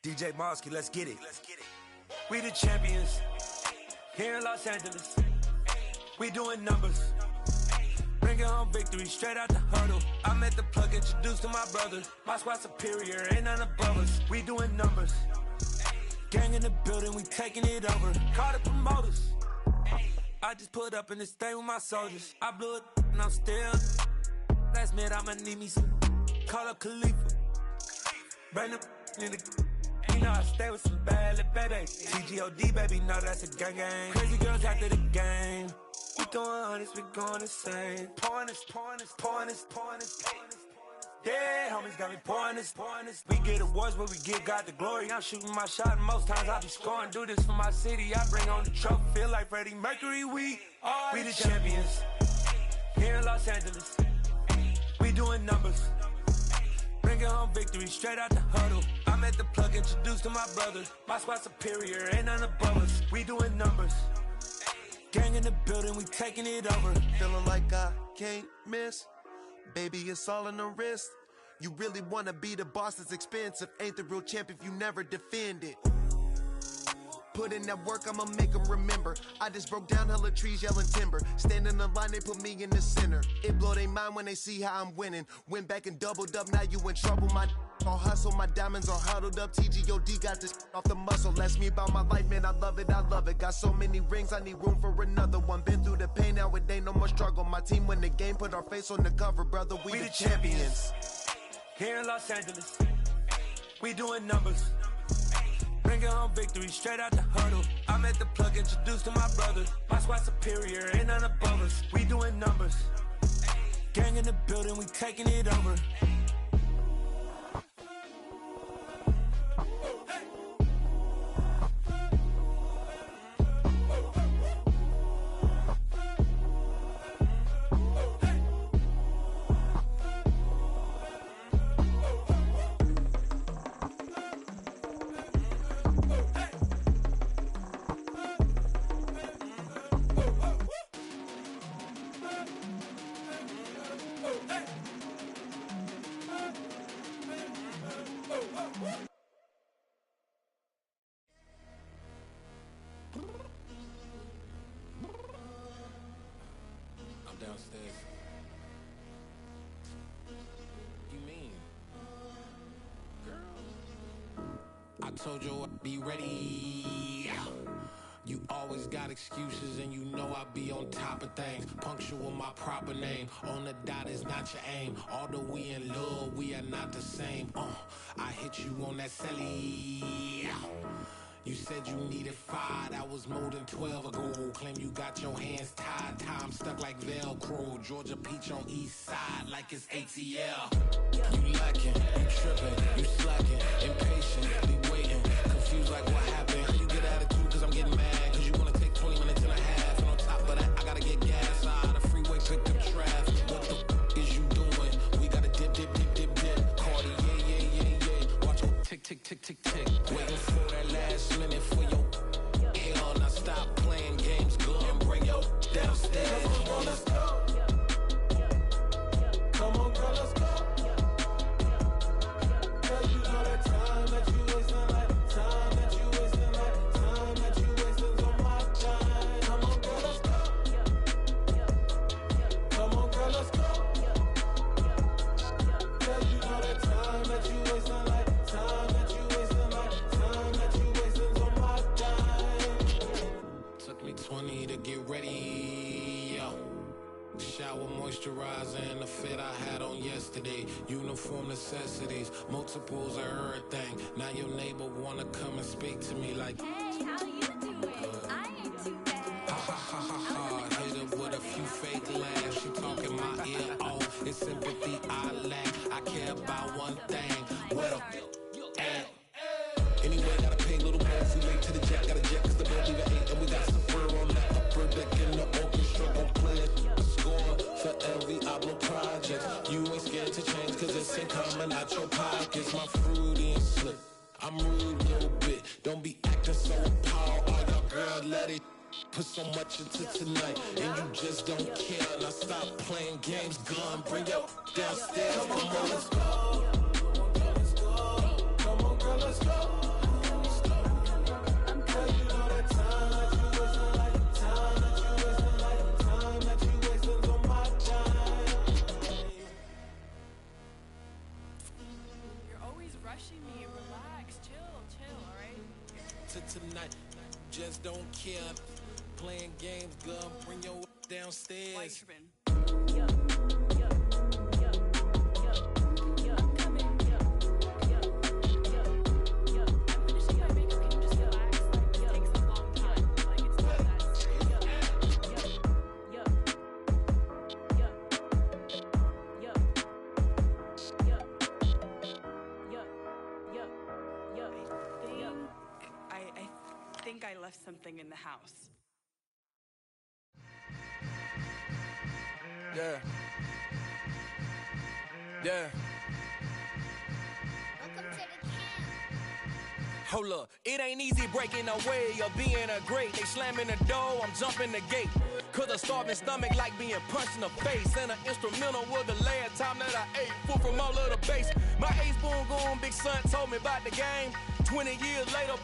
S12: DJ Mosky, let's get it. We the champions here in Los Angeles. We doing numbers. Bringing home victory straight out the hurdle. I met the plug, introduced to my brother. My squad superior, ain't none above us. We doing numbers. Gang in the building, we taking it over. Call the promoters. I just put up in this thing with my soldiers. I blew it and I'm still. Last minute, I'ma need me some. Call up Khalifa. Bring them in the. You know I stay with some bad little baby. TGOD, baby, know that's a gang gang. Crazy girls after the game. We throwing hundreds, we going insane. Pointers. Yeah, homies got me pointers. We get awards, but we give God the glory. I'm shooting my shot, and most times I be scoring. Do this for my city, I bring on the trophy. Feel like Freddie Mercury, we the champions. Here in Los Angeles, we doing numbers. Bringing home victory straight out the huddle. I'm at the plug, introduced to my brothers. My squad superior, ain't none above us. We doing numbers. Gang in the building, we taking it over.
S13: Feeling like I can't miss. Baby, it's all in the wrist. You really wanna be the boss, it's expensive. Ain't the real champ if you never defend it. Put in that work, I'ma make them remember. I just broke down hella trees, yelling timber. Stand in the line, they put me in the center. It blow their mind when they see how I'm winning. Went back and doubled up, now you in trouble. My all hustle, my diamonds are huddled up. TGOD got this off the muscle. That's me about my life, man, I love it. Got so many rings, I need room for another one. Been through the pain, now it ain't no more struggle. My team win the game, put our face on the cover, brother, we the champions.
S12: Here in Los Angeles, we doing numbers. Bringing home victory straight out the huddle. I'm at the plug, introduced to my brothers. My squad superior, ain't none above us. We doing numbers. Gang in the building, we taking it over.
S14: Downstairs. You mean? Girl, I told you I'd be ready. You always got excuses and you know I be on top of things. Punctual my proper name. On the dot is not your aim. Although we in love, we are not the same. I hit you on that celly. You said you needed 5, that was more than 12 ago. Claim you got your hands tied, time stuck like Velcro. Georgia Peach on east side like it's ATL. You lacking, you tripping, you slacking, impatient, be waiting, confused like what happened. You get attitude cause I'm getting mad, cause you wanna take 20 minutes and a half. And on top of that, I gotta get gas out of the freeway, pick up traffic. What the is you doing? We gotta dip. Cardi, yeah. Watch your tick. Waiting for that last minute for your hell. Now stop playing games, go and bring your downstairs. Come on, let's go. Come on, girl, let's go. Girl, you know that time that you wasting, like time that you wasting, like time that you wasting on my time. Come on, girl, let's go. Come on, girl, let's go. Girl, you know that time that you wasting, like time that you wasting, like time that you wasting on my time. Took me 20 to get ready. Shower moisturizer and the fit I had on yesterday. Uniform necessities, multiples of everything. Now your neighbor wanna come and speak to me like, hey, how you doing? I ain't too bad. Ha. Hit her with a few fake laughs. She talking my ear off. It's sympathy I lack. I care about one thing. What up? Anyway, gotta pay a little more if we late to the jack. Gotta jet cause the boat leave at 8. And we got some fur on that upper deck in the orchestra. Gon' play a score for every album project. You ain't scared to change cause it's ain't coming out your pockets. My fruity and slip. I'm rude a little bit. Don't be acting so appalled. All y'all girl, let it put so much into tonight. And you just don't care. Now stop playing games, gun. Bring your downstairs. Come on, let's go. Come on, girl, let's go. Tonight, just don't care. Playing games, gun, bring your downstairs.
S15: left something in the house.
S16: Yeah. Yeah. Hold up, it ain't easy breaking away or being a great. They slamming the door, I'm jumping the gate. Cause a starving stomach like being punched in the face. And an instrumental was the last time that I ate food from all of the base. My ace boom goon, big son told me about the game. 20 years later,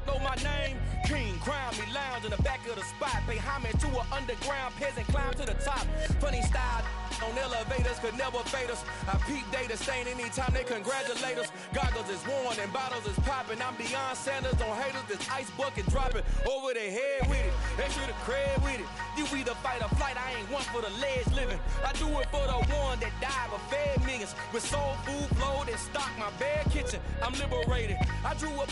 S16: know my name. King, crown me, lounge in the back of the spot. Pay homage to an underground peasant, climb to the top. Funny style on elevators could never fade us. I peep data stain anytime they congratulate us. Goggles is worn and bottles is popping. I'm beyond Sanders on haters, this ice bucket dropping over their head with it. Extra the cred with it. You either fight or flight, I ain't one for the ledge living. I do it for the one that died but fed millions. With soul food, flowed and stocked my bare kitchen. I'm liberated. I drew up